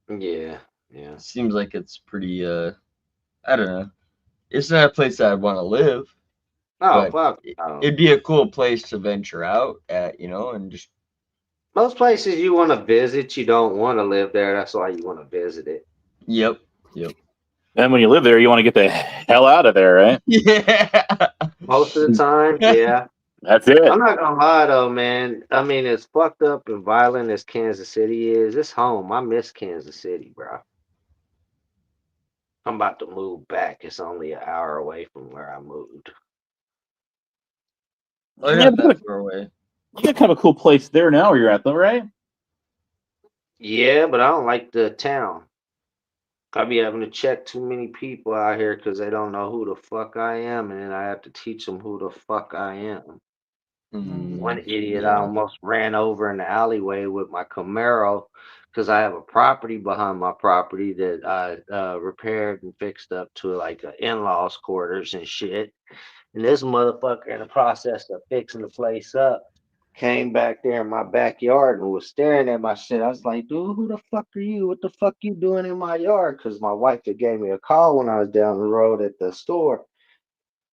Yeah, yeah.
Seems like it's pretty. I don't know. It's not a place that I'd want to live,
Oh
but
fuck.
it'd be a cool place to venture out at, and just.
Most places you want to visit, you don't want to live there. That's why you want to visit it.
Yep.
And when you live there, you want to get the hell out of there, right?
Yeah.
Most of the time, yeah.
That's it.
I'm not gonna lie though, man. I mean, as fucked up and violent as Kansas City is, it's home. I miss Kansas City, bro. I'm about to move back. It's only an hour away from where I moved.
Oh, yeah, that far away.
You got kind of a cool place there now where you're at, though, right?
Yeah, but I don't like the town. I be having to check too many people out here because they don't know who the fuck I am, and then I have to teach them who the fuck I am. One idiot I almost ran over in the alleyway with my Camaro because I have a property behind my property that I repaired and fixed up to like a in-laws quarters and shit. And this motherfucker, in the process of fixing the place up, came back there in my backyard and was staring at my shit. I was like, dude, who the fuck are you? What the fuck you doing in my yard? Because my wife had gave me a call when I was down the road at the store.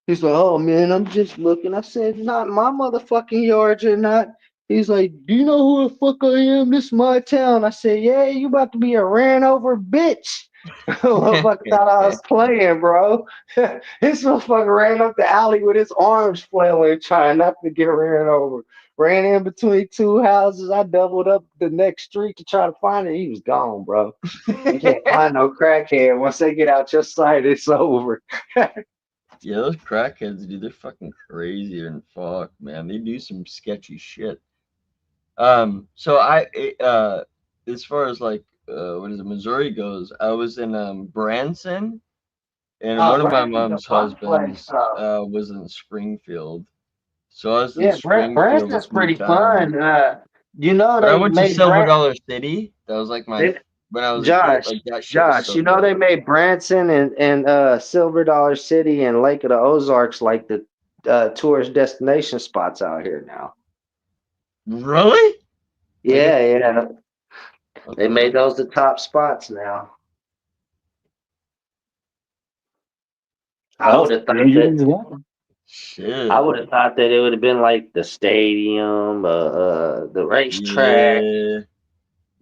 He's like, oh man, I'm just looking. I said, not my motherfucking yard, you're not. He's like, do you know who the fuck I am? This is my town. I said, yeah, you about to be a ran over bitch. Motherfucker thought I was playing, bro. This motherfucker ran up the alley with his arms flailing, trying not to get ran over. Ran in between two houses. I doubled up the next street to try to find it. He was gone, bro. You can't find no crackhead. Once they get out your sight, it's over.
Yeah, those crackheads, dude, they're fucking crazy and fuck, man. They do some sketchy shit. So as far as like what is it, Missouri goes, I was in Branson, and one of my mom's husbands was in Springfield. So I was in Springfield a
Branson's
few
pretty
times.
fun. You know
But I
they
went to
made
Silver Dollar City. That was like my
they,
when I was a kid.
Josh,
Like that shit was
Josh,
so
you know
dope.
they made Branson and Silver Dollar City and Lake of the Ozarks like the tourist destination spots out here now.
Really?
Yeah, yeah. They
Okay.
made those the top spots now. I
Well,
would have thought
stranger
that
things have happened.
I
Shit.
would have thought that it would have been like the stadium, the racetrack,
Yeah.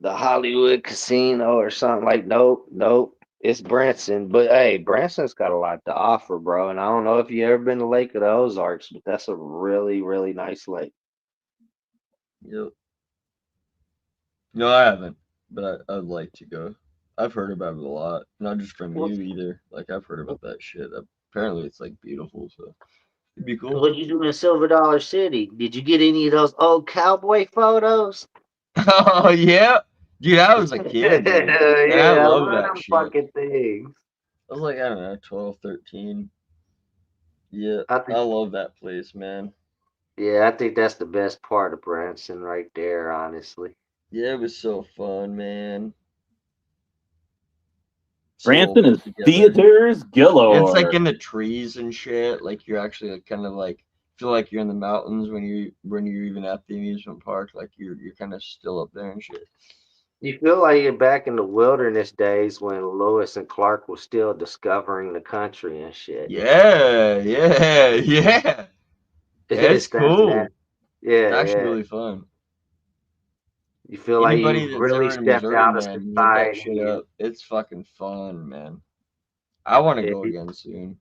the Hollywood casino or something. Like, nope, nope. It's Branson. But hey, Branson's got a lot to offer, bro. And I don't know if you ever been to Lake of the Ozarks, but that's a really, really nice lake.
Yep. No, I haven't, but I'd like to go. I've heard about it a lot, not just from
What
you either. Like I've heard about that shit. Apparently, it's like beautiful, so it'd be cool.
what'd you do in Silver Dollar City? Did you get any of those old cowboy photos?
Oh yeah, dude, I was a kid, dude, and I
Yeah, I
love
love
that
them
shit.
fucking things.
I was like, I don't know, 12, 13. Yeah,
I
I
think
love that place, man.
Yeah, I think that's the best part of Branson right there, honestly.
Yeah, it was so fun, man. So well
Branson
put
is
together.
theaters
And it's like
galore.
in the trees and shit. Like you're actually like, kind of like feel like you're in the mountains when you're even at the amusement park. Like you're kind of still up there and shit.
You feel like you're back in the wilderness days when Lewis and Clark was still discovering the country and shit.
Yeah, yeah, yeah.
It's
It's
that,
cool. It's
yeah,
actually
yeah.
really fun.
You feel like
Anybody
you
that's
really
ever in
stepped
Missouri,
out of
man, hit that shit
society.
up. It's fucking fun, man. I want to
And,
go again soon.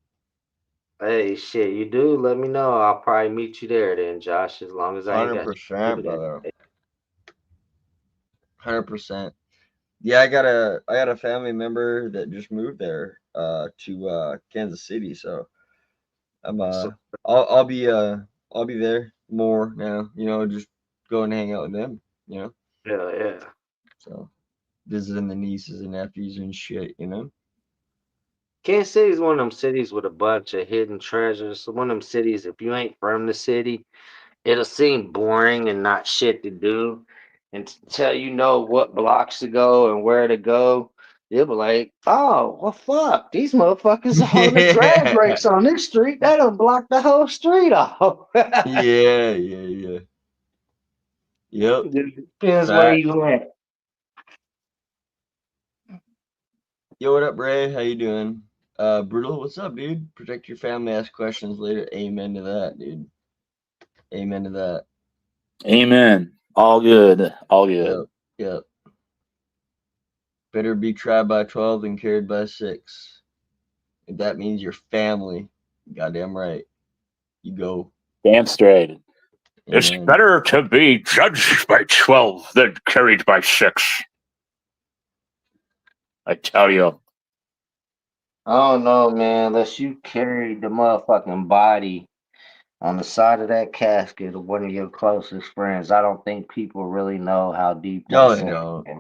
hey, shit, you do? Let me know. I'll probably meet you there then, Josh, as long as I ain't got shit to do
100%,
that
brother.
day.
100%. Yeah, I got a family member that just moved there to Kansas City, so I'm
So,
I'll I'll be there more now, you know, just go and hang out with them, you know.
yeah, yeah.
So visiting the nieces and nephews and shit, you know.
Kansas City is one of them cities with a bunch of hidden treasures. One of them cities, if you ain't from the city, it'll seem boring and not shit to do until you know what blocks to go and where to go. You'll be like, oh, well, fuck, these motherfuckers are on the drag
Yeah.
brakes on this street. They done blocked the whole street off.
Yeah, yeah, yeah. Yep.
Depends where
Fact.
you at.
Yo, what up, Ray? How you doing? Brutal, what's up, dude? Protect your family, ask questions later. Amen to that, dude. Amen to that.
Amen. All good. All good.
Yep. Yep. Better be tried by 12 than carried by 6. If that means your family, goddamn right. You go.
Damn straight. It's
Amen.
better to be judged by 12 than carried by 6. I tell you.
I don't know, man. Unless you carried the motherfucking body on the side of that casket of one of your closest friends, I don't think people really know how deep that
No, they
sink
don't.
in.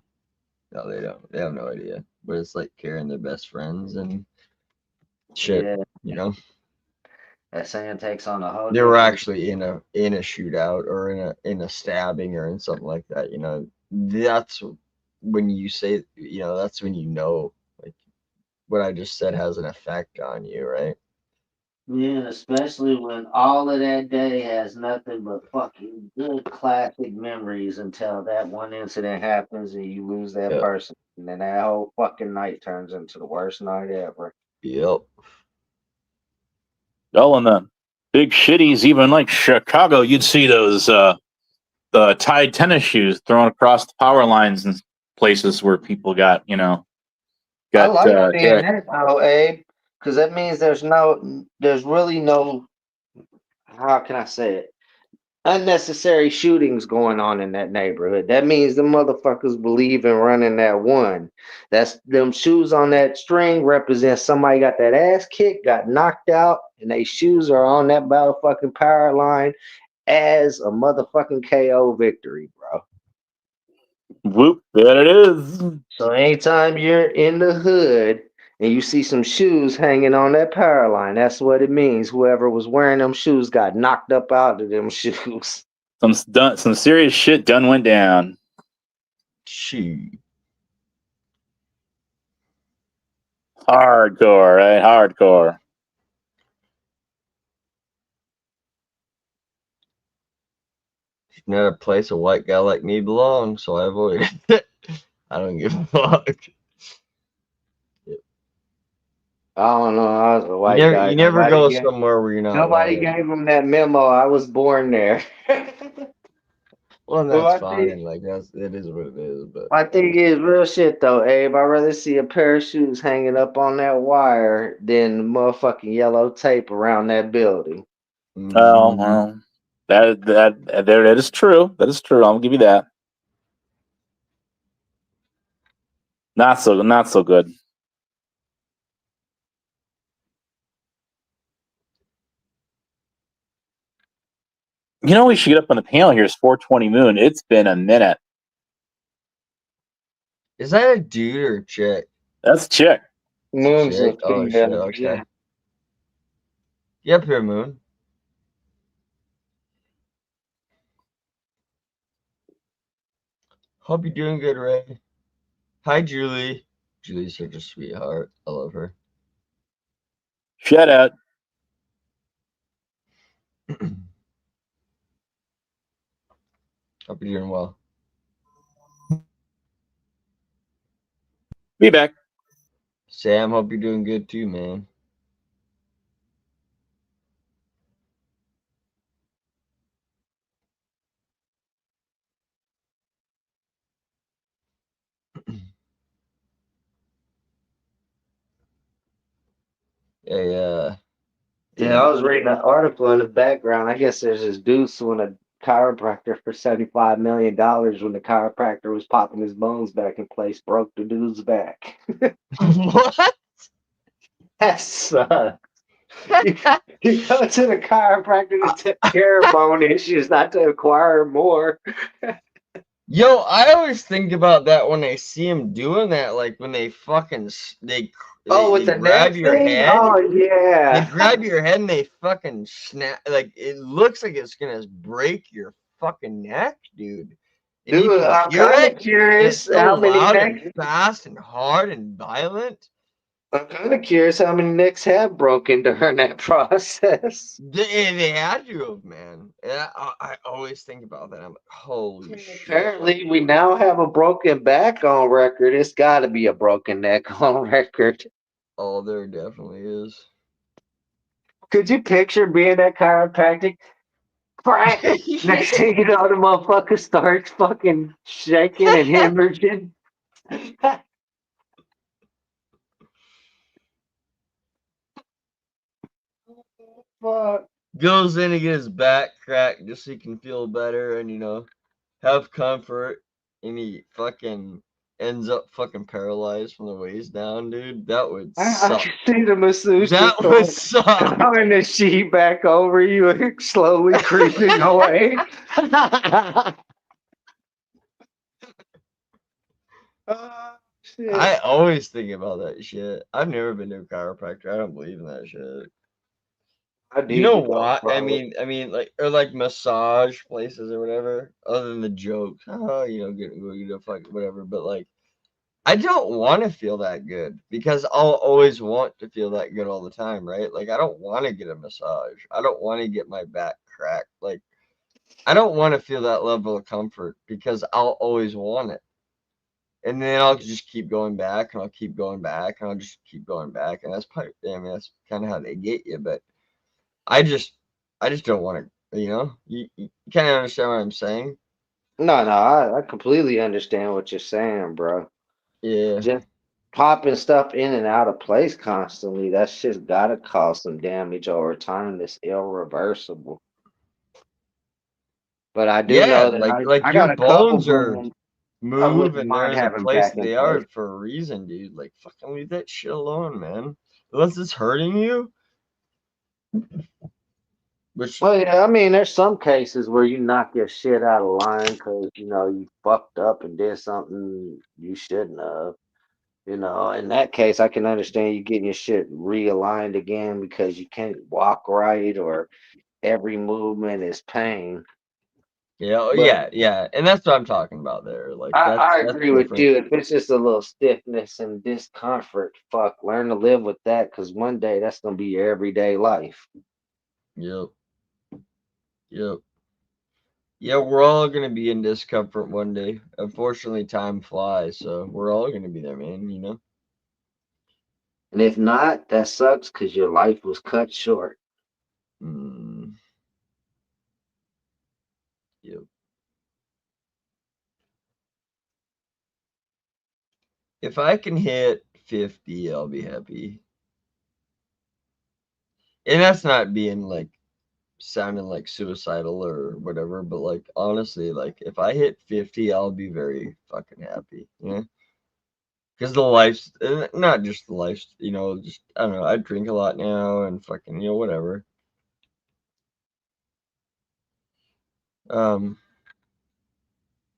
No, they don't. They have no idea. But it's like carrying their best friends and shit,
Yeah,
you know?
that saying takes on a whole
They were
different.
actually in a shootout or in a stabbing or in something like that, you know. That's when you say, you know, that's when you know like what I just said has an effect on you, right?
Yeah, especially when all of that day has nothing but fucking good classic memories until that one incident happens and you lose that
Yep.
person. And then that whole fucking night turns into the worst night ever.
Yep.
Oh, and the big shitties, even like Chicago, you'd see those tied tennis shoes thrown across the power lines and places where people got, you know,
I
got
like seeing
hit.
that though, Abe, because that means there's really no, how can I say it? Unnecessary shootings going on in that neighborhood. That means the motherfuckers believe in running that one. That's them shoes on that string represent somebody got that ass kicked, got knocked out, and they shoes are on that motherfucking power line as a motherfucking KO victory, bro.
Whoop, there it is.
So anytime you're in the hood and you see some shoes hanging on that power line, that's what it means. Whoever was wearing them shoes got knocked up out of them shoes.
Some serious shit done went down.
Shoot.
Hardcore, right? Hardcore.
Not a place a white guy like me belongs, so I avoid it. I don't give a fuck.
I don't know. I was a white guy.
You never go somewhere where you're not
Nobody
wanted.
gave him that memo. I was born there.
Well, and
But
that's fine. Like it is what it is. But
my thing is real shit though, Abe. I'd rather see a pair of shoes hanging up on that wire than motherfucking yellow tape around that building.
Well, that is true. That is true. I'll give you that. Not so good. You know, we should get up on the panel here. It's 420 Moon. It's been a minute.
is that a dude or a chick?
That's chick.
Moon's a
Chick? Oh shit.
female.
Okay.
Yeah.
Yep, here, Moon. Hope you're doing good, Ray. Hi, Julie. Julie's such a sweetheart. I love her.
Shout out.
Hope you're doing well.
Be back.
Sam, hope you're doing good too, man.
Yeah, I was reading an article in the background. I guess there's this dude suing a chiropractor for $75 million when the chiropractor was popping his bones back in place, broke the dude's back.
What?
That sucks. You go to the chiropractor to take care of bone issues, not to acquire more.
Yo, I always think about that when I see him doing that, like when they fucking
With the
grab
neck
your
thing?
head.
Oh yeah.
They grab your head and they fucking snap. Like it looks like it's gonna break your fucking neck, dude. And you
Dude,
can
I'm
hear
kind
it.
of curious
It's so
how many
loud
necks.
and fast and hard and violent.
I'm kind of curious how many necks have broken during that process.
They had to have, man. Yeah, I always think about that. I'm like, holy shit.
Apparently, we now have a broken back on record. It's got to be a broken neck on record.
Oh, there definitely is.
Could you picture being that chiropractic? Crack! Next thing you know, the motherfucker starts fucking shaking and hemorrhaging. Fuck.
Goes in to get his back cracked just so he can feel better and, have comfort. And he fucking ends up fucking paralyzed from the waist down, dude. That would
I
suck.
can see the masseuse
That
just
would suck.
throwing the sheet back over you and slowly creeping away. Shit.
I always think about that shit. I've never been to a chiropractor. I don't believe in that shit. You know what? I mean, like, or like massage places or whatever. Other than the jokes, get a fuck whatever. But like, I don't want to feel that good because I'll always want to feel that good all the time, right? Like, I don't want to get a massage. I don't want to get my back cracked. Like, I don't want to feel that level of comfort because I'll always want it. And then I'll just keep going back and I'll keep going back and I'll just keep going back. And that's probably, that's kind of how they get you. But I just don't want to, you kind of understand what I'm saying?
No, I completely understand what you're saying, bro.
Yeah.
Just popping stuff in and out of place constantly, that shit's gotta cause some damage over time that's irreversible. But I do know that
like
I got
your
a couple
bones are
friends I
move
wouldn't
and they're
mind
in the
having
place
back
that
in
they
place.
are for a reason, dude. Like, fucking leave that shit alone, man. Unless it's hurting you.
Well, yeah, I mean, there's some cases where you knock your shit out of line because you fucked up and did something you shouldn't have. In that case, I can understand you getting your shit realigned again because you can't walk right or every movement is pain.
Yeah,
But
yeah, and that's what I'm talking about there. Like
I
that's
agree with
different.
you. If it's just a little stiffness and discomfort, fuck, learn to live with that. Because one day that's gonna be your everyday life.
Yep, yep. Yeah, we're all gonna be in discomfort one day. Unfortunately, time flies, so we're all gonna be there, man. You know.
And if not, that sucks because your life was cut short.
Mm, yep. If I can hit 50, I'll be happy. And that's not being like sounding like suicidal or whatever, but like honestly, like if I hit 50, I'll be very fucking happy. Yeah. Because the life's not just the life, you know, just I don't know, I drink a lot now and fucking, you know, whatever. Um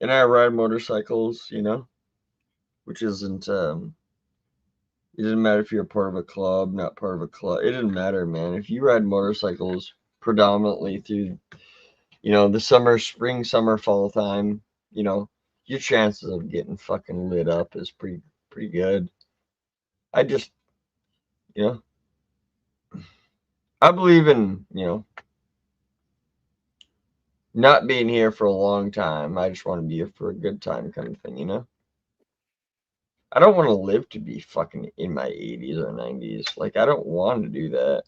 and I ride motorcycles, you know, which isn't it doesn't matter if you're a part of a club, not part of a club. It doesn't matter, man. If you ride motorcycles predominantly through, you know, the summer, spring, summer, fall time, you know, your chances of getting fucking lit up is pretty good. I just, you know, I believe in, you know, not being here for a long time. I just want to be here for a good time kind of thing, you know? I don't want to live to be fucking in my 80s or 90s. Like, I don't want to do that.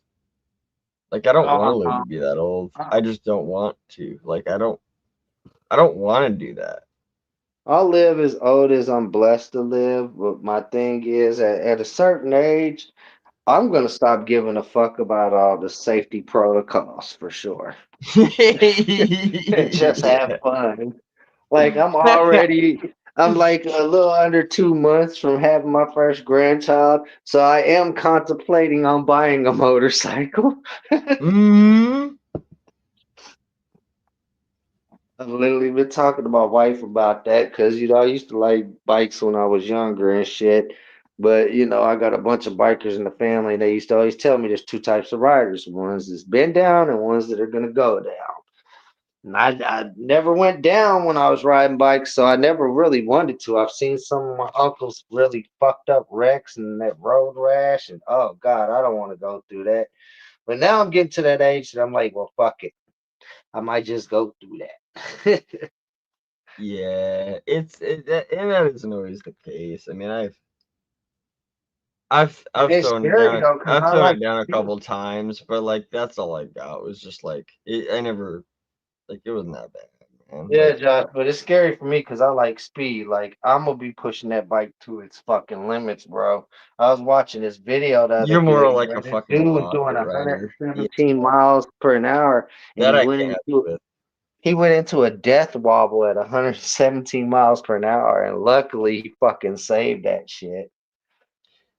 Like, I don't want to live to be that old. I just don't want to. Like, I don't want to do that.
I'll live as old as I'm blessed to live, but my thing is at a certain age, I'm gonna stop giving a fuck about all the safety protocols for sure. And just have fun. Like I'm like a little under 2 months from having my first grandchild, so I am contemplating on buying a motorcycle.
Mm-hmm.
I've literally been talking to my wife about that because I used to like bikes when I was younger and shit. But I got a bunch of bikers in the family, and they used to always tell me there's two types of riders: ones that's been down and ones that are gonna go down. And I never went down when I was riding bikes, so I never really wanted to. I've seen some of my uncles really fucked up wrecks and that road rash, and oh God, I don't want to go through that. But now I'm getting to that age that I'm like, well, fuck it. I might just go through that.
Yeah, and that isn't always the case. I mean, I've
It's
thrown
scary
down
though, because
I've
I
thrown
like
it down a
speed.
couple times, but like that's all I got. It was just like I never like it wasn't that bad, man.
Yeah,
Like
Josh, but it's scary for me because I like speed. Like I'm gonna be pushing that bike to its fucking limits, bro. I was watching this video the other
you're more
day
like
where
a
this
fucking
dude was
rocket
doing
rider. Yeah,
117 miles per hour, and
that I can't with.
he went into a death wobble at 117 miles per hour, and luckily he fucking saved that shit.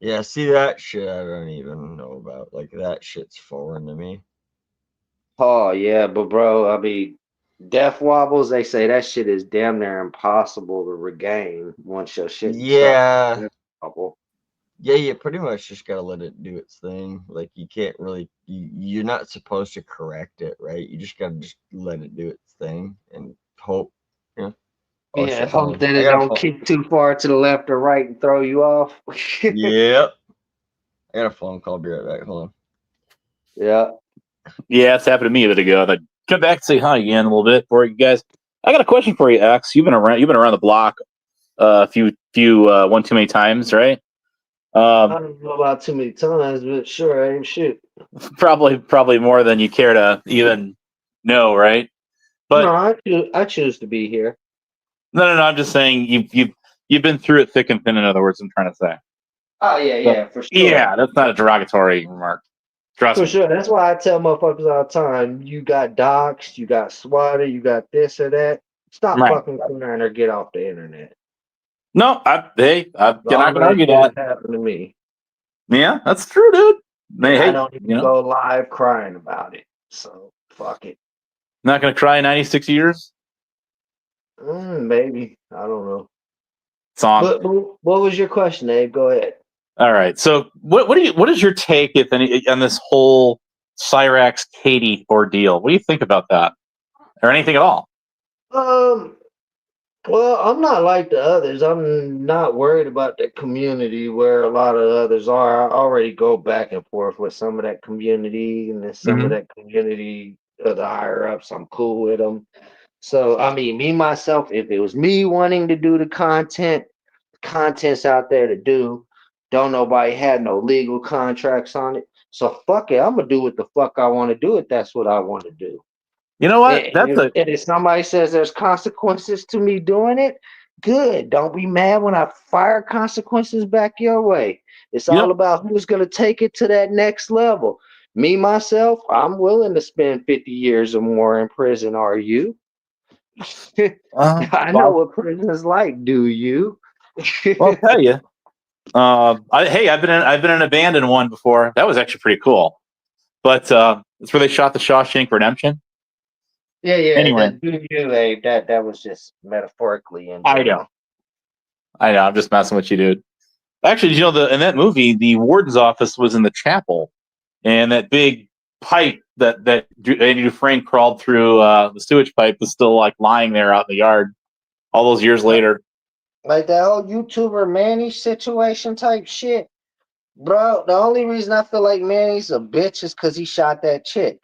Yeah, see that shit I don't even know about. Like that shit's foreign to me.
Oh yeah, but bro, I mean, death wobbles. They say that shit is damn near impossible to regain once your shit starts.
Yeah.
Death wobble.
Yeah, you pretty much just gotta let it do its thing. Like you can't really you're not supposed to correct it, right? You just gotta just let it do its thing and hope. Yeah. Oh
Yeah,
shit,
hope
hold on.
that
I
it
got a
don't
phone.
kick too far to the left or right and throw you off.
Yep. I got a phone call. Be right back. Hold on.
Yeah.
Yeah, it's happened to me a bit ago. I come back and say hi again a little bit for you guys. I got a question for you, X. You've been around the block a few one too many times, right?
I
Um,
don't know about too many times, but sure, I ain't shit.
probably more than you care to even know, right?
No,
But
I choose to be here.
no. I'm just saying you've been through it thick and thin. In other words, I'm trying to say.
Oh yeah,
So
yeah, for sure.
yeah, that's not a derogatory remark. Trust
For
me.
sure. That's why I tell motherfuckers all the time, you got doxxed, you got swatted, you got this or that. Stop
Right.
fucking crying or get off the internet.
No, I'm not
All
gonna
that
argue
shit
that.
has happened to me.
Yeah, that's true, dude.
And I
Hey,
don't even go live crying about it. So fuck it.
not gonna cry 96 years.
Maybe. I don't know.
Song.
But what was your question, Abe? Go ahead.
All right. So what is your take, if any, on this whole Cyrax Katie ordeal? What do you think about that, or anything at all?
Well, I'm not like the others. I'm not worried about the community where a lot of others are. I already go back and forth with some of that community, and then some of
Hmm.
that community, the higher ups, I'm cool with them. So, I mean, me myself, if it was me wanting to do the content's out there to do. Don't nobody had no legal contracts on it. So fuck it. I'm gonna do what the fuck I want to do if that's what I want to do.
You know what?
And if somebody says there's consequences to me doing it, good. Don't be mad when I fire consequences back your way. It's
you know
all about who's gonna take it to that next level. Me myself, I'm willing to spend 50 years or more in prison. Are you? I know
well,
what prison is like. Do you?
I'll tell you. Hey, I've been in an abandoned one before. That was actually pretty cool. But it's where they shot the Shawshank Redemption.
Yeah, yeah,
Anyway,
that do you, Abe. That was just metaphorically in
I know,
general.
I know. I'm just messing with you, dude. Actually, you know, in that movie, the warden's office was in the chapel, and that big pipe that Andy Dufresne crawled through the sewage pipe was still like lying there out in the yard all those years
Like
later.
like that whole YouTuber Manny situation type shit. Bro, the only reason I feel like Manny's a bitch is because he shot that chick.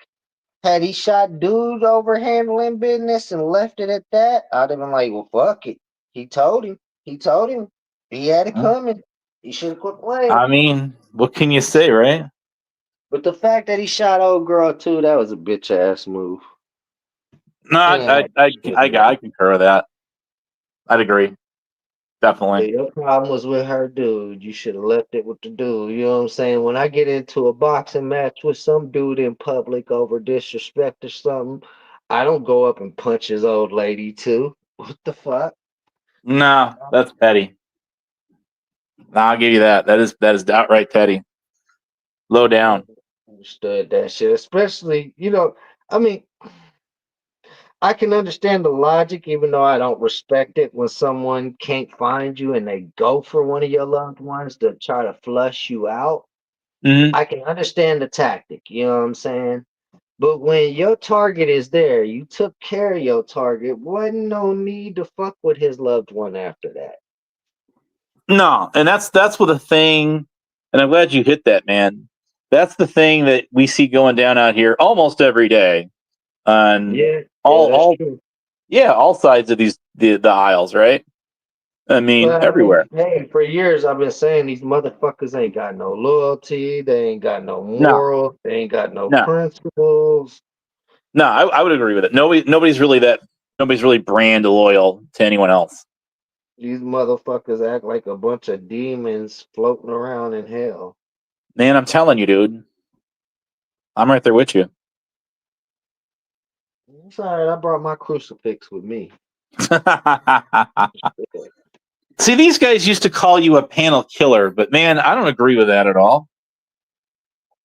Had he shot dude over handling business and left it at that, I'd have been like, well, fuck it. He told him. He told him. He had it coming. He should have quit playing.
I mean, what can you say, right?
But the fact that he shot old girl too, that was a bitch ass move.
No,
He ain't had shit in
I
there.
concur with that. I'd agree, definitely.
Yeah, your problem was with her dude. You should have left it with the dude. You know what I'm saying? When I get into a boxing match with some dude in public over disrespect or something, I don't go up and punch his old lady too. What the fuck?
No, that's petty. No, I'll give you that. That is outright petty. Low
I
down.
never understood that shit. Especially, I mean, I can understand the logic, even though I don't respect it when someone can't find you and they go for one of your loved ones to try to flush you out.
Hmm.
I can understand the tactic, you know what I'm saying? But when your target is there, you took care of your target, wasn't no need to fuck with his loved one after that.
No, and that's what the thing. And I'm glad you hit that, man. That's the thing that we see going down out here almost every day on
Yeah, yeah, that's
all
true.
yeah, all sides of the aisles, right? I mean,
Well, I mean,
everywhere.
hey, for years I've been saying these motherfuckers ain't got no loyalty, they ain't got no
No,
morals, they ain't got no
no,
principles.
no. I would agree with it. Nobody's really that. Nobody's really brand loyal to anyone else.
These motherfuckers act like a bunch of demons floating around in hell.
Man, I'm telling you, dude. I'm right there with you.
It's all right, I brought my crucifix with me.
See, these guys used to call you a panel killer, but man, I don't agree with that at all.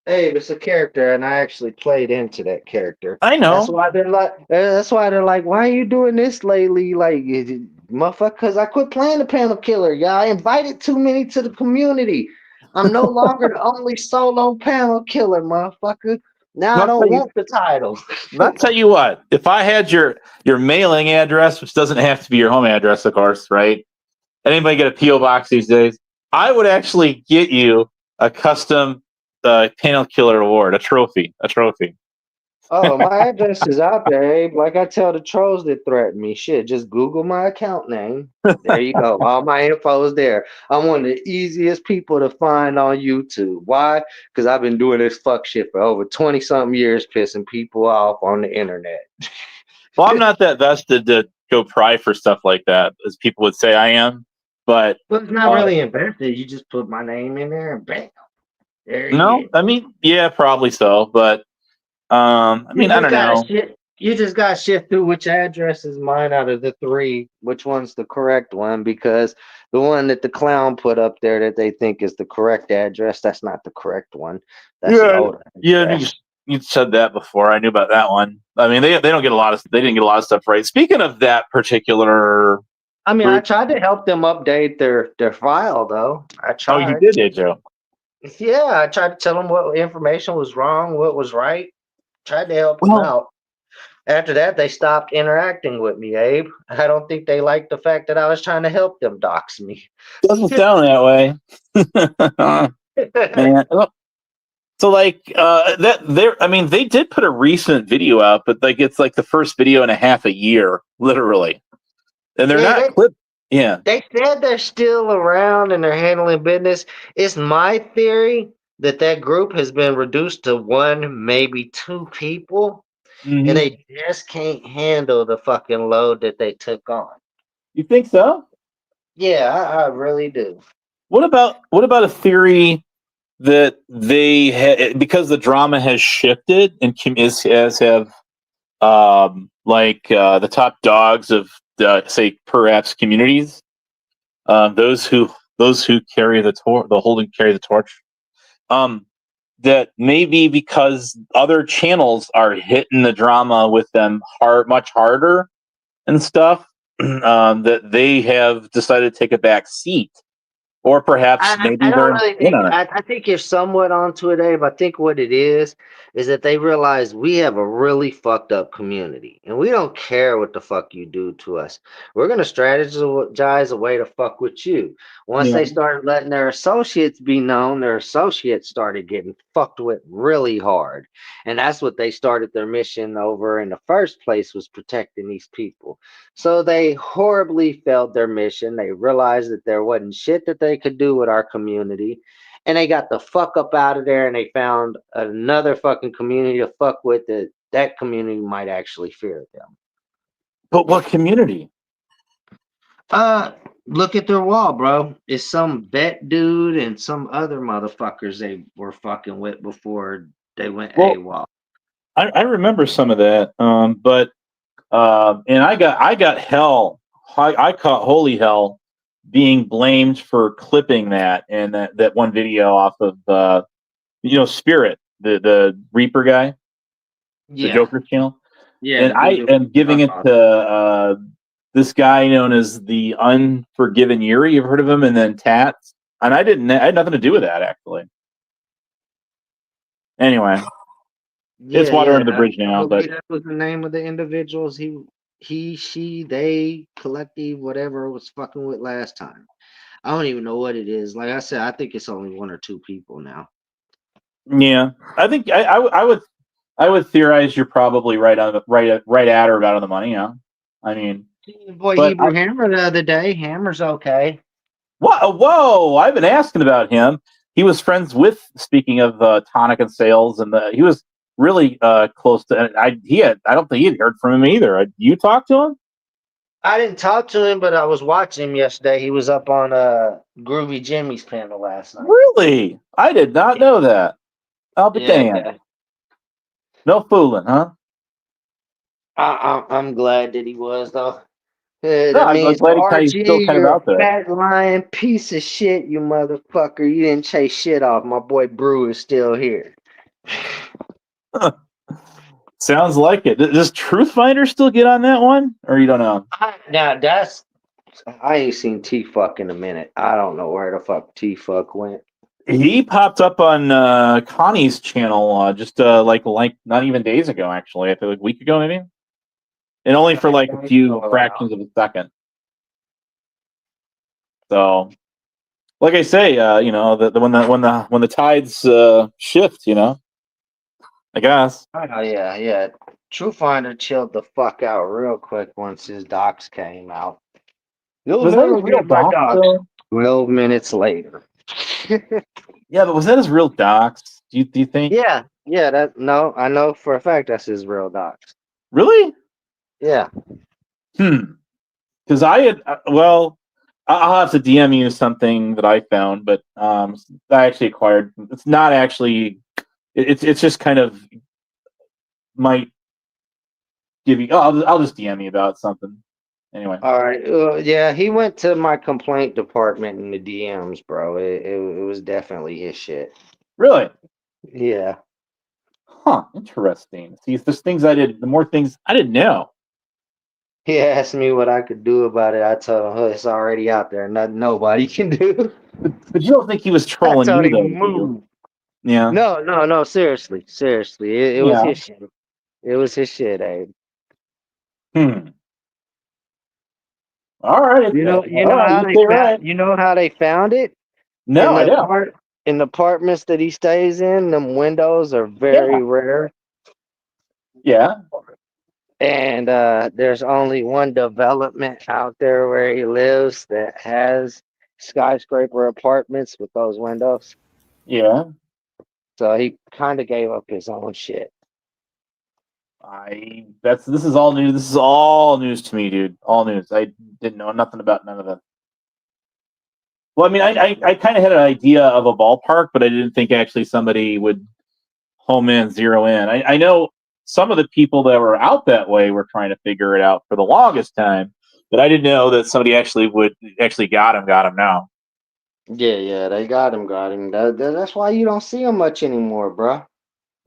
Hey, it's a character, and I actually played into that character.
I
That's
know.
why they're like. That's why they're like, why are you doing this lately? Like, motherfucker, because I quit playing the panel killer. Yeah, I invited too many to the community. I'm no longer the only solo panel killer, motherfucker. Now I
I'll
don't
tell you.
want the title.
I'll tell you what. If I had your mailing address, which doesn't have to be your home address, of course, right? Anybody get a PO box these days? I would actually get you a custom panel killer award, a trophy, a trophy.
Oh, my address is out there, Abe. Like I tell the trolls that threaten me, shit, just Google my account name. There you go. All my info is there. I'm one of the easiest people to find on YouTube. Why? Because I've been doing this fuck shit for over 20 something years, pissing people off on the internet.
Well, I'm not that vested to go pry for stuff like that, as people would say I am. But
But it's not
uh,
really invested. You just put my name in there and bam, there you
no,
get.
I mean, yeah, probably so. But I
You
mean, I
just
don't
gotta
know.
shift. You just gotta shift through which address is mine out of the three. Which one's the correct one? Because the one that the clown put up there that they think is the correct address, that's not the correct one. That's the
Yeah,
old
yeah,
address.
you said that before. I knew about that one. I mean, they don't get a lot of they didn't get a lot of stuff right. Speaking of that particular
I mean, I
group,
tried to help them update their file though. I
oh, you
tried.
did, Joe?
Yeah, I tried to tell them what information was wrong, what was right. Tried to help them
Well,
out. After that, they stopped interacting with me, Abe. I don't think they liked the fact that I was trying to help them dox me.
Doesn't sound that way. Man. So like I mean, they did put a recent video out, but like it's like the first video and a half a year, literally. And they're
Yeah,
not clip. Yeah.
they said they're still around and they're handling business. It's my theory that that group has been reduced to one, maybe two people, and
Mm-hmm.
they just can't handle the fucking load that they took on.
You think so?
Yeah, I really do.
What about a theory that because the drama has shifted and as have the top dogs of say perhaps communities, those who carry the carry the torch, that maybe because other channels are hitting the drama with them much harder and stuff, that they have decided to take a back seat, or perhaps
I
maybe
don't
they're
really
in
think
on it.
I think you're somewhat onto it, Abe. I think what it is that they realize we have a really fucked up community and we don't care what the fuck you do to us. We're gonna strategize a way to fuck with you. Once
Yeah.
they started letting their associates be known, their associates started getting fucked with really hard. And that's what they started their mission over in the first place, was protecting these people. So they horribly failed their mission. They realized that there wasn't shit that they could do with our community. And they got the fuck up out of there and they found another fucking community to fuck with that community might actually fear them.
But what community?
Look at their wall, bro. It's some vet dude and some other motherfuckers they were fucking with before they went
Well,
AWOL.
I remember some of that, but and I got hell. I caught holy hell being blamed for clipping that one video off of Spirit, the Reaper guy, the
Yeah.
Joker channel,
Yeah,
and
the
I
dude
am giving
that
it to this guy known as the Unforgiven Yuri. You've heard of him? And then Tats, and I had nothing to do with that actually. Anyway, it's water under the bridge
I
now, but
believe that was the name of the individuals she, they, collective, whatever was fucking with last time. I don't even know what it is. Like I said, I think it's only one or two people now.
yeah, I think I would theorize you're probably right at or about on the money. Yeah, I mean,
Boy,
but
Hebrew Hammer the other day. Hammer's okay.
whoa! I've been asking about him. He was friends with, speaking of Tonic and Sales, and he was really close to. I don't think he had heard from him either. You talked to him?
I didn't talk to him, but I was watching him yesterday. He was up on Groovy Jimmy's panel last night.
Really? I did not know that. I'll be damned.
Yeah.
No fooling, huh?
I'm glad that he was though.
No,
That
I'm
means
glad he's still
RG,
kind of
you're a
out there.
fat lying piece of shit, you motherfucker. You didn't chase shit off. My boy Brew is still here.
Sounds like it. Does Truthfinder still get on that one, or you don't know?
Now I ain't seen T Fuck in a minute. I don't know where the fuck T Fuck went.
He popped up on Connie's channel just like not even days ago, actually. I feel like a week ago, maybe, and only for like a few fractions of a second. So, like I say, when the tides shift, I guess.
Oh yeah. Truthfinder chilled the fuck out real quick once his docs came out. You'll
Was that his
never
real
get my
docs,
docs.
though?
12 minutes later.
Yeah, but was that his real docs? Do you think?
Yeah, no, I know for a fact that's his real docs.
Really?
Yeah.
Because I had I'll have to DM you something that I found, but I actually acquired. It's not actually. It's just kind of might give you. Oh, I'll just DM you about something. Anyway.
All right. Yeah, he went to my complaint department in the DMs, bro. It was definitely his shit.
Really?
Yeah.
Huh. Interesting. See, there's things the more things I didn't know.
He asked me what I could do about it. I told him, it's already out there. Nothing nobody can do.
But you don't think he was
I
trolling
told
you,
him
though,
to
do you?
move.
Yeah.
No. Seriously. It was
Yeah.
his shit. It was his shit, Abe.
Hmm. All right.
You know,
All right. You stay right.
you know how they found it
No, I don't.
in the apartments that he stays in. Them windows are
Yeah.
very rare,
Yeah.
and there's only one development out there where he lives that has skyscraper apartments with those windows.
Yeah.
So he kind of gave up his own shit.
This is all new. This is all news to me, dude. All news. I didn't know nothing about none of it. Well, I mean, I kind of had an idea of a ballpark, but I didn't think actually somebody would home in, zero in. I know some of the people that were out that way were trying to figure it out for the longest time, but I didn't know that somebody actually got him now.
Yeah, they got him, That's why you don't see him much anymore, bro.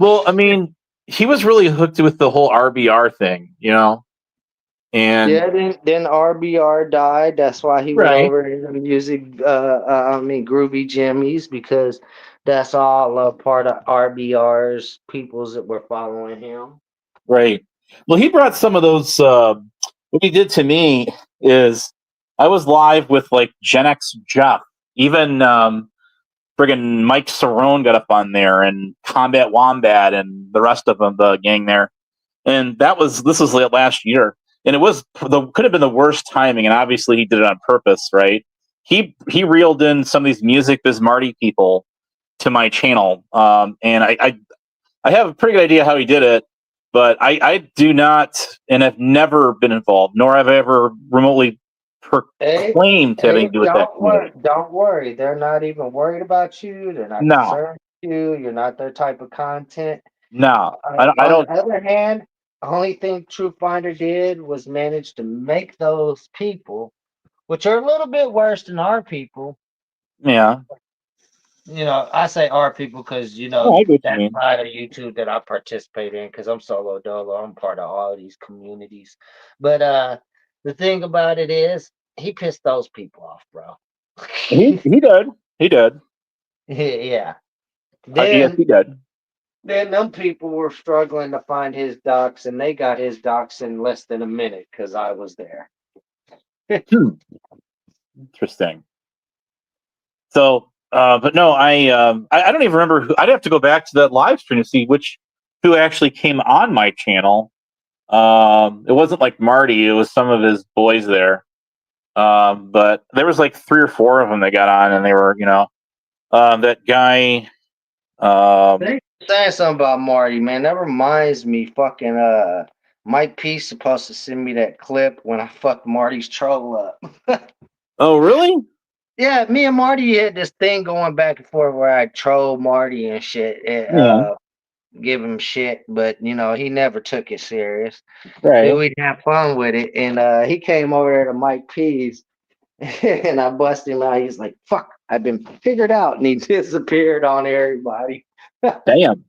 Well, I mean, he was really hooked with the whole RBR thing, you know? And
Yeah, then RBR died. That's why he went
right,
over to music. Groovy Jimmies, because that's all a part of RBR's peoples that were following him.
right. Well, he brought some of those. What he did to me is I was live with like Gen X Jeff, even friggin' Mike Cerrone got up on there, and Combat Wombat, and the rest of them, the gang there. And this was last year, and could have been the worst timing, and obviously he did it on purpose, right? He reeled in some of these Music Biz Marty people to my channel, and I have a pretty good idea how he did it, but I do not, and have never been involved, nor have I ever remotely claimed to have anything to do with that community.
Don't worry. They're not even worried about you. They're not
No,
concerned with you. You're not their type of content.
no, I
On the
don't.
other hand, the only thing True Finder did was manage to make those people, which are a little bit worse than our people.
Yeah,
I say our people because
no, I get what you
that
mean.
side of YouTube that I participate in, because I'm solo dolo. I'm part of all these communities. But the thing about it is, he pissed those people off, bro.
He did. He did.
Yeah.
Yes,
Then
he did.
then them people were struggling to find his docs, and they got his docs in less than a minute because I was there.
Hmm. Interesting. So, but no, I don't even remember who. I'd have to go back to that live stream to see who actually came on my channel. It wasn't like Marty; it was some of his boys there. But there was like 3 or 4 of them that got on, and they were, that guy.
They saying something about Marty, man. That reminds me, fucking Mike P's supposed to send me that clip when I fucked Marty's troll up.
Oh, really?
Yeah, me and Marty had this thing going back and forth where I troll Marty and shit, and
Yeah.
give him shit, but he never took it serious.
Right.
We'd have fun with it, and he came over there to Mike P's, and I busted him out. He's like, "Fuck, I've been figured out," and he disappeared on everybody.
Damn.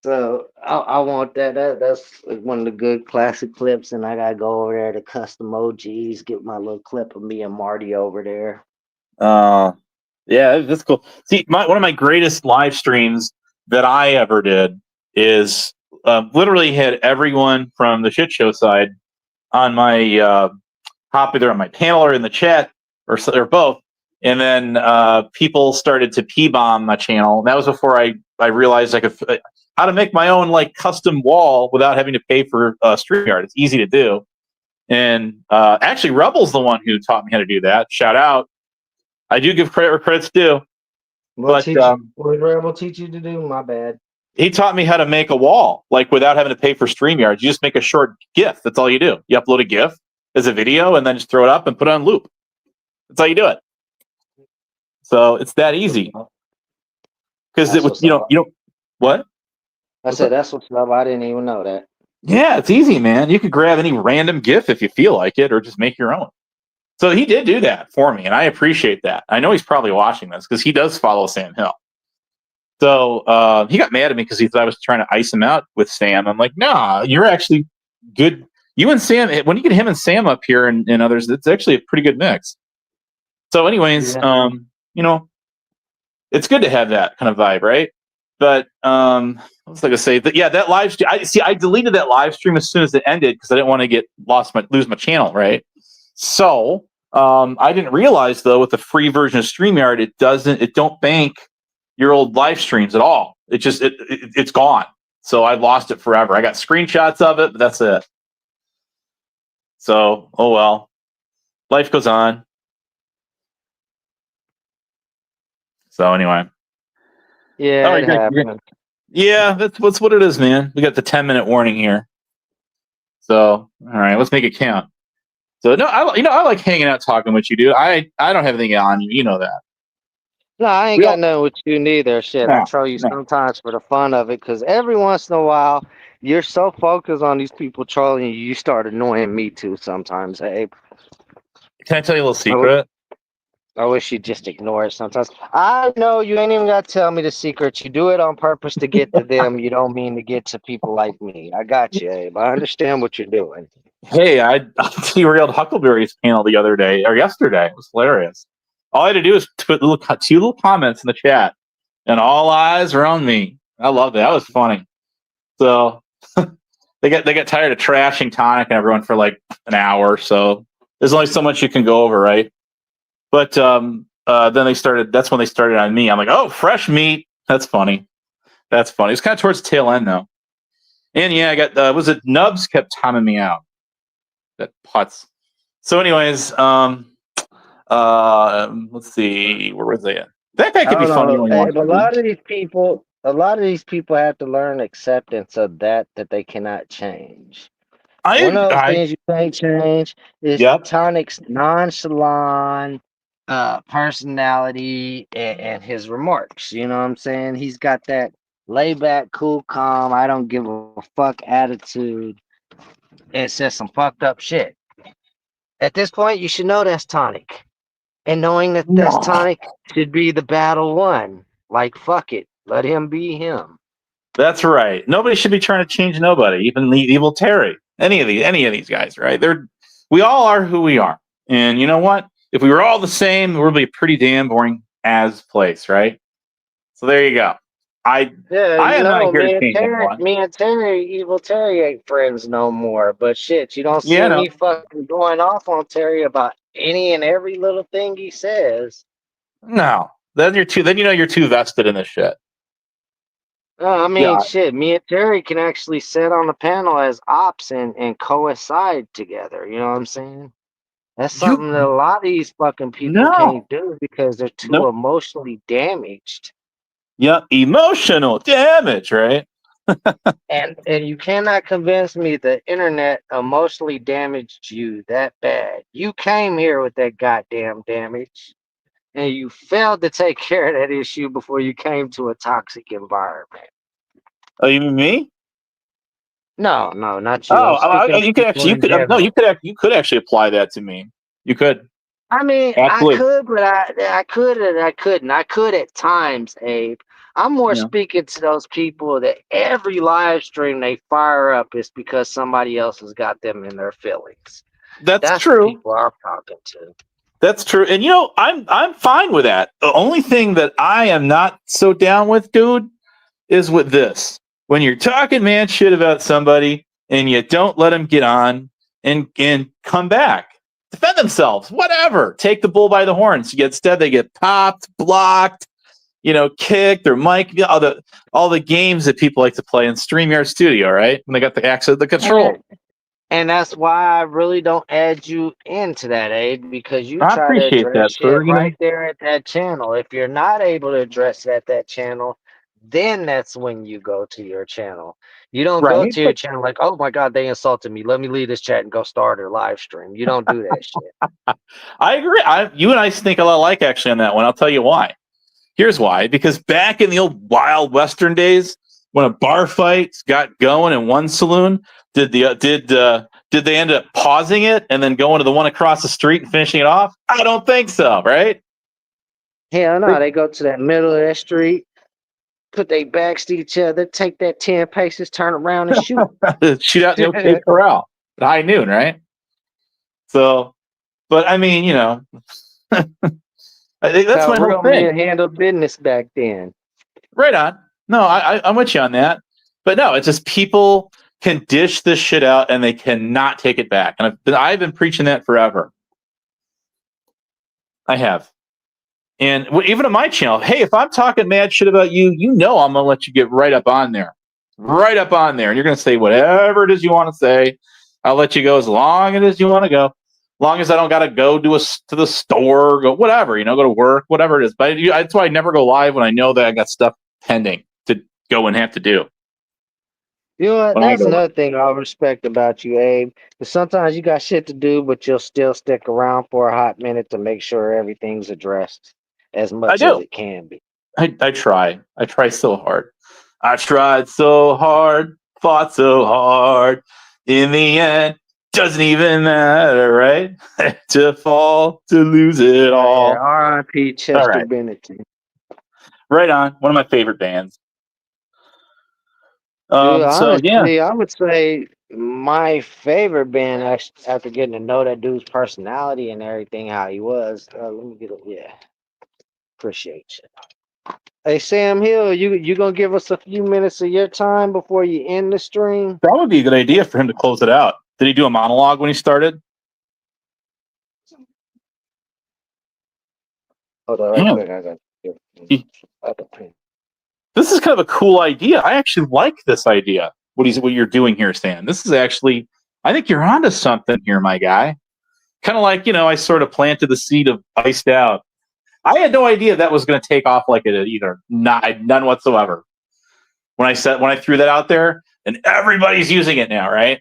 So I want that's one of the good classic clips, and I gotta go over there to custom OGs, get my little clip of me and Marty over there.
Yeah, that's cool. See, one of my greatest live streams that I ever did is literally had everyone from the shit show side on my hop either on my panel or in the chat or both, and then people started to p-bomb my channel. And that was before I realized I could how to make my own like custom wall without having to pay for StreamYard. It's easy to do, and actually Rebel's the one who taught me how to do that. Shout out. I do give credit where credit's due.
What was Rebel teach you to do? My bad.
He taught me how to make a wall, like without having to pay for StreamYard. You just make a short GIF. That's all you do. You upload a GIF as a video and then just throw it up and put it on loop. That's how you do it. So it's that easy. Because it was, you don't, what?
I said, that's what's up. I didn't even know that.
Yeah, it's easy, man. You could grab any random GIF if you feel like it, or just make your own. So he did do that for me, and I appreciate that. I know he's probably watching this because he does follow Sam Hill. So he got mad at me because he thought I was trying to ice him out with Sam. I'm like, nah, you're actually good. You and Sam, when you get him and Sam up here and others, it's actually a pretty good mix. So anyways, it's good to have that kind of vibe, right? But what was I gonna say? But yeah, that live stream. I deleted that live stream as soon as it ended because I didn't want to lose my channel, right? So I didn't realize though with the free version of StreamYard, it don't bank your old live streams at all. It's gone. So I lost it forever. I got screenshots of it, but that's it. So oh well, life goes on. So anyway.
Yeah,
Oh,
it happened.
yeah, that's what it is, man. We got the 10-minute warning here. So all right, let's make it count. So no, I like hanging out talking with you, dude. I don't have anything on you. You know that.
No, I ain't
We
got
all
nothing with you neither. Shit, I
no,
troll you
no.
sometimes for the fun of it, because every once in a while, you're so focused on these people trolling you, you start annoying me too sometimes, Abe.
Can I tell you a little
I, w-
secret?
I wish you just ignore it sometimes. I know you ain't even got to tell me the secret. You do it on purpose to get to them. You don't mean to get to people like me. I got you, Abe. I understand what you're doing.
Hey, I derailed Huckleberry's panel the other day or yesterday. It was hilarious. All I had to do was put two little comments in the chat, and all eyes were on me. I loved it. That was funny. So they got tired of trashing Tonic and everyone for like an hour. So there's only so much you can go over, right? But then they started. That's when they started on me. I'm like, oh, fresh meat. That's funny. That's funny. It's kind of towards the tail end though. And yeah, I got was it Nubs kept timing me out. That putz. So, anyways, let's see, where was I at? That guy
I
could be
don't
funny
know,
when he
Abe.
wants to be.
A lot of these people have to learn acceptance of that they cannot change. One of those
I,
things you can't change is
yep,
Tonic's nonchalant personality and his remarks. You know what I'm saying? He's got that laid back, cool, calm, I don't give a fuck attitude. It says some fucked up shit. At this point, you should know that's Tonic. And knowing that that's
no,
Tonic should be the battle one. Like, fuck it. Let him be him.
that's right. Nobody should be trying to change nobody, even the evil Terry. Any of these guys, right? We all are who we are, and you know what? If we were all the same, we'd be a pretty damn boring as place, right? So there you go. I
Yeah,
I
you
am not
know,
here to change anyone.
Evil Terry ain't friends no more. But shit, you don't
Yeah,
see
no,
me fucking going off on Terry about any and every little thing he says.
no. Then you're too. Then you know you're too vested in this shit.
I mean,
Yeah,
shit, me and Terry can actually sit on the panel as ops and coincide together. You know what I'm saying? That's
you
something that a lot of these fucking people
no.
can't do because they're too
Nope.
emotionally damaged.
Yep. Emotional damage, right?
And you cannot convince me the internet emotionally damaged you that bad. You came here with that goddamn damage, and you failed to take care of that issue before you came to a toxic environment.
Oh, you mean me?
No, no, not you. I'm
Oh,
speaking of
you could
people
actually,
in general.
you could actually apply that to me. You could
I mean, I
absolutely.
could, but I could and I couldn't. I could at times, Abe. I'm more
Yeah,
speaking to those people that every live stream they fire up is because somebody else has got them in their feelings.
that's
That's the
true.
people I'm talking to.
That's true. And you know, I'm fine with that. The only thing that I am not so down with, dude, is with this. When you're talking man shit about somebody and you don't let them get on and come back, defend themselves, whatever. Take the bull by the horns. Instead, they get popped, blocked, kicked, their mic, all the games that people like to play in StreamYard Studio, right? When they got the access to the control.
And and that's why I really don't add you into that, Abe, because you
I
try to
appreciate
address
that, sir.
shit right there at that channel. If you're not able to address it at that channel, then that's when you go to your channel. You don't go
Right.
to your channel like, oh my God, they insulted me. Let me leave this chat and go start a live stream. You don't do that shit.
I agree. You and I think a lot alike actually on that one. I'll tell you why. Here's why. Because back in the old wild Western days, when a bar fight got going in one saloon, did they end up pausing it and then going to the one across the street and finishing it off? I don't think so. Right?
Hell no, they go to that middle of that street, put their backs to each other, take that 10 paces, turn around and shoot.
Shoot out in the OK Corral at high noon, right? So, but I mean, I think that's
How
my whole
real
thing.
men handled business back then.
Right on. No, I'm with you on that. But no, it's just people can dish this shit out and they cannot take it back. And I've been preaching that forever. I have. And even on my channel, hey, if I'm talking mad shit about you, you know I'm going to let you get right up on there. Right up on there. And you're going to say whatever it is you want to say. I'll let you go as long as you want to go. Long as I don't got to go to the store, go whatever, go to work, whatever it is. But that's why I never go live when I know that I got stuff pending to go and have to do.
You know what?
When I
That's
go
another thing I respect about you, Abe. Because sometimes you got shit to do, but you'll still stick around for a hot minute to make sure everything's addressed as
I
much as
do.
it can be.
I try. I try so hard. I tried so hard, fought so hard. In the end, doesn't even matter, right? To fall, to lose it
Yeah,
all.
R.I.P.
All
Chester
right.
Bennington.
Right on. One of my favorite bands.
Dude,
So yeah.
honestly, I would say my favorite band after getting to know that dude's personality and everything, how he was. Let me get it. Yeah, appreciate you. Hey, Sam Hill, you gonna give us a few minutes of your time before you end the stream?
That would be a good idea for him to close it out. Did he do a monologue when he started?
Hold on, right
Damn.
quick. I got
This is kind of a cool idea. I actually like this idea. What you're doing here, Stan. This is actually, I think you're onto something here, my guy. Kind of like, I sort of planted the seed of Iced Out. I had no idea that was going to take off like it did either. None whatsoever. When I threw that out there, and everybody's using it now, right?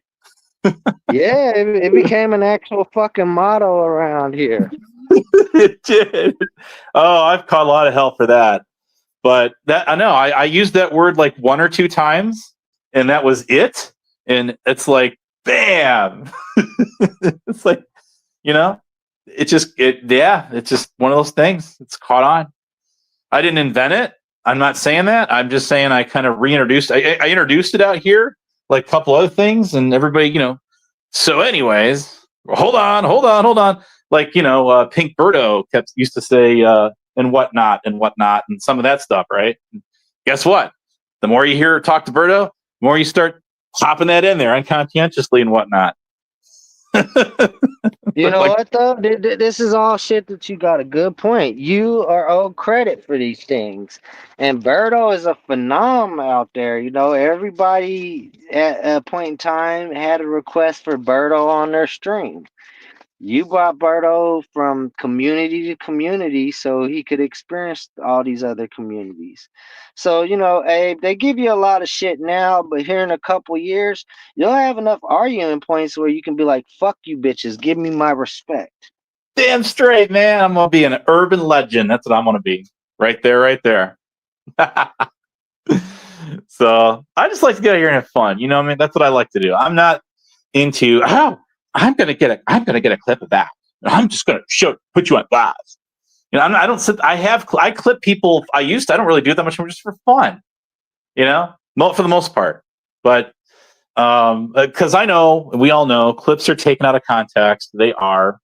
Yeah, it became an actual fucking motto around here.
It did. Oh, I've caught a lot of hell for that. But that I know I used that word like one or two times, and that was it. And it's like, bam! It's like, it's just one of those things. It's caught on. I didn't invent it. I'm not saying that. I'm just saying I kind of reintroduced. I introduced it out here, like a couple other things, and everybody, So, anyways, hold on. Like Pink Birdo used to say, and whatnot, and some of that stuff, right? And guess what? The more you hear talk to Birdo, the more you start popping that in there unconscientiously and whatnot.
You know
Like,
what though? This is all shit that you got a good point. You are owed credit for these things, and Birdo is a phenom out there. Everybody at a point in time had a request for Birdo on their stream. You brought Birdo from community to community so he could experience all these other communities. So, Abe, they give you a lot of shit now, but here in a couple years, you'll have enough arguing points where you can be like, fuck you bitches, give me my respect.
damn straight, man. I'm gonna be an urban legend. That's what I'm gonna be. Right there, right there. So I just like to get out here and have fun. You know what I mean? That's what I like to do. I'm not into I'm gonna get a clip of that. I'm just gonna put you on blast. I don't sit. I clip people. I don't really do that much more, just for fun. For the most part. But because I know, we all know, clips are taken out of context. They are,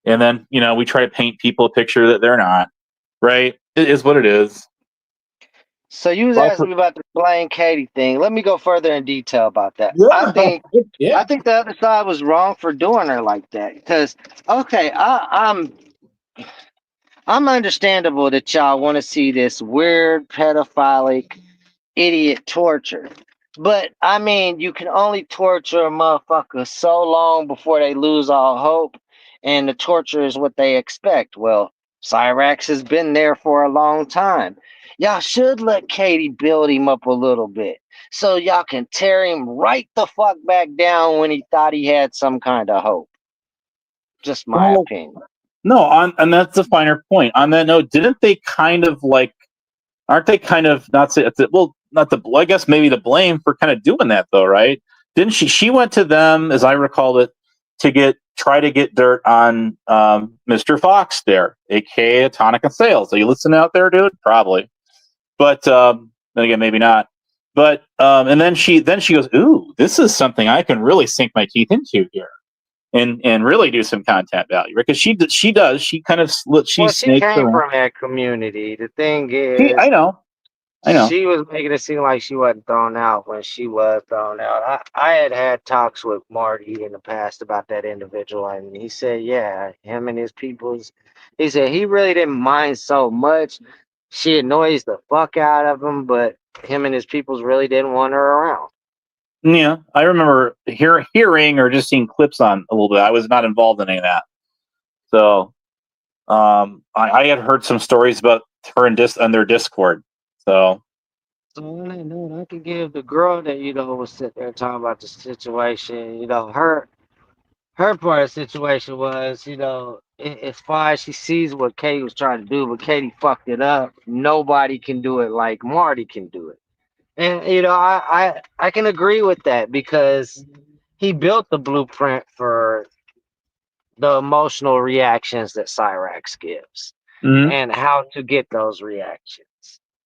and then we try to paint people a picture that they're not. Right? It is what it is.
So you was asking me about the Blaine Katie thing. Let me go further in detail about that.
Yeah.
I think the other side was wrong for doing her like that. Because I'm understandable that y'all want to see this weird pedophilic idiot torture. But I mean, you can only torture a motherfucker so long before they lose all hope, and the torture is what they expect. Well, Cyrax has been there for a long time. Y'all should let Katie build him up a little bit so y'all can tear him right the fuck back down when he thought he had some kind of hope. Just my opinion.
No, and that's a finer point. On that note, didn't they kind of aren't they kind of I guess maybe the blame for kind of doing that though, right? Didn't she went to them, as I recall it, to try to get dirt on Mr. Fox there, aka TONIC and Sales. Are you listening out there, dude? Probably. But then again, maybe not. But and then she goes, ooh, this is something I can really sink my teeth into here. And really do some content value, because she kind of snakes
She came
around.
from that community. The thing is,
I know. I know.
She was making it seem like she wasn't thrown out when she was thrown out. I had talks with Marty in the past about that individual, and he said, yeah, him and his peoples. He said he really didn't mind so much. She annoys the fuck out of him, but him and his peoples really didn't want her around.
Yeah, I remember hearing or just seeing clips on a little bit. I was not involved in any of that, so I had heard some stories about her on their Discord. So
So I know I could give the girl that was sitting there talking about the situation. Her part of the situation was, as far as she sees what Katie was trying to do, but Katie fucked it up. Nobody can do it like Marty can do it. And I can agree with that because he built the blueprint for the emotional reactions that Cyrax gives and how to get those reactions.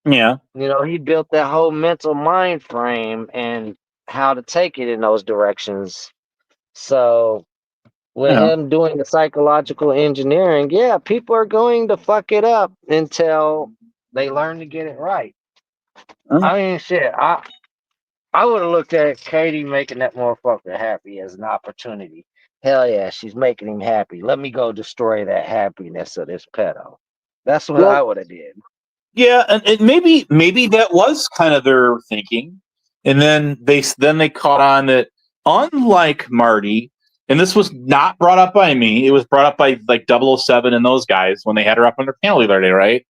yeah,
He built that whole mental mind frame and how to take it in those directions. So with
yeah.
him doing the psychological engineering, yeah, people are going to fuck it up until they learn to get it right. I mean, shit, I would have looked at Katie making that motherfucker happy as an opportunity. Hell yeah, she's making him happy. Let me go destroy that happiness of this pedo. That's what I
Well,
would have did.
yeah, and maybe that was kind of their thinking, and then they caught on that unlike Marty, and this was not brought up by me. It was brought up by like 007 and those guys when they had her up on their panel the other day, right?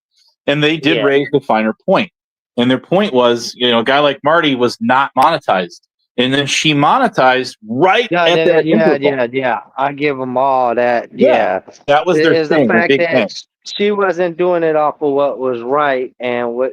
And they did
Yeah.
raise the finer point, and their point was, a guy like Marty was not monetized, and then she monetized right
Yeah,
at that interval.
yeah. I give them all that.
Yeah,
Yeah,
that was their
is the
thing, their
fact
big thing.
that she wasn't doing it off of what was right and what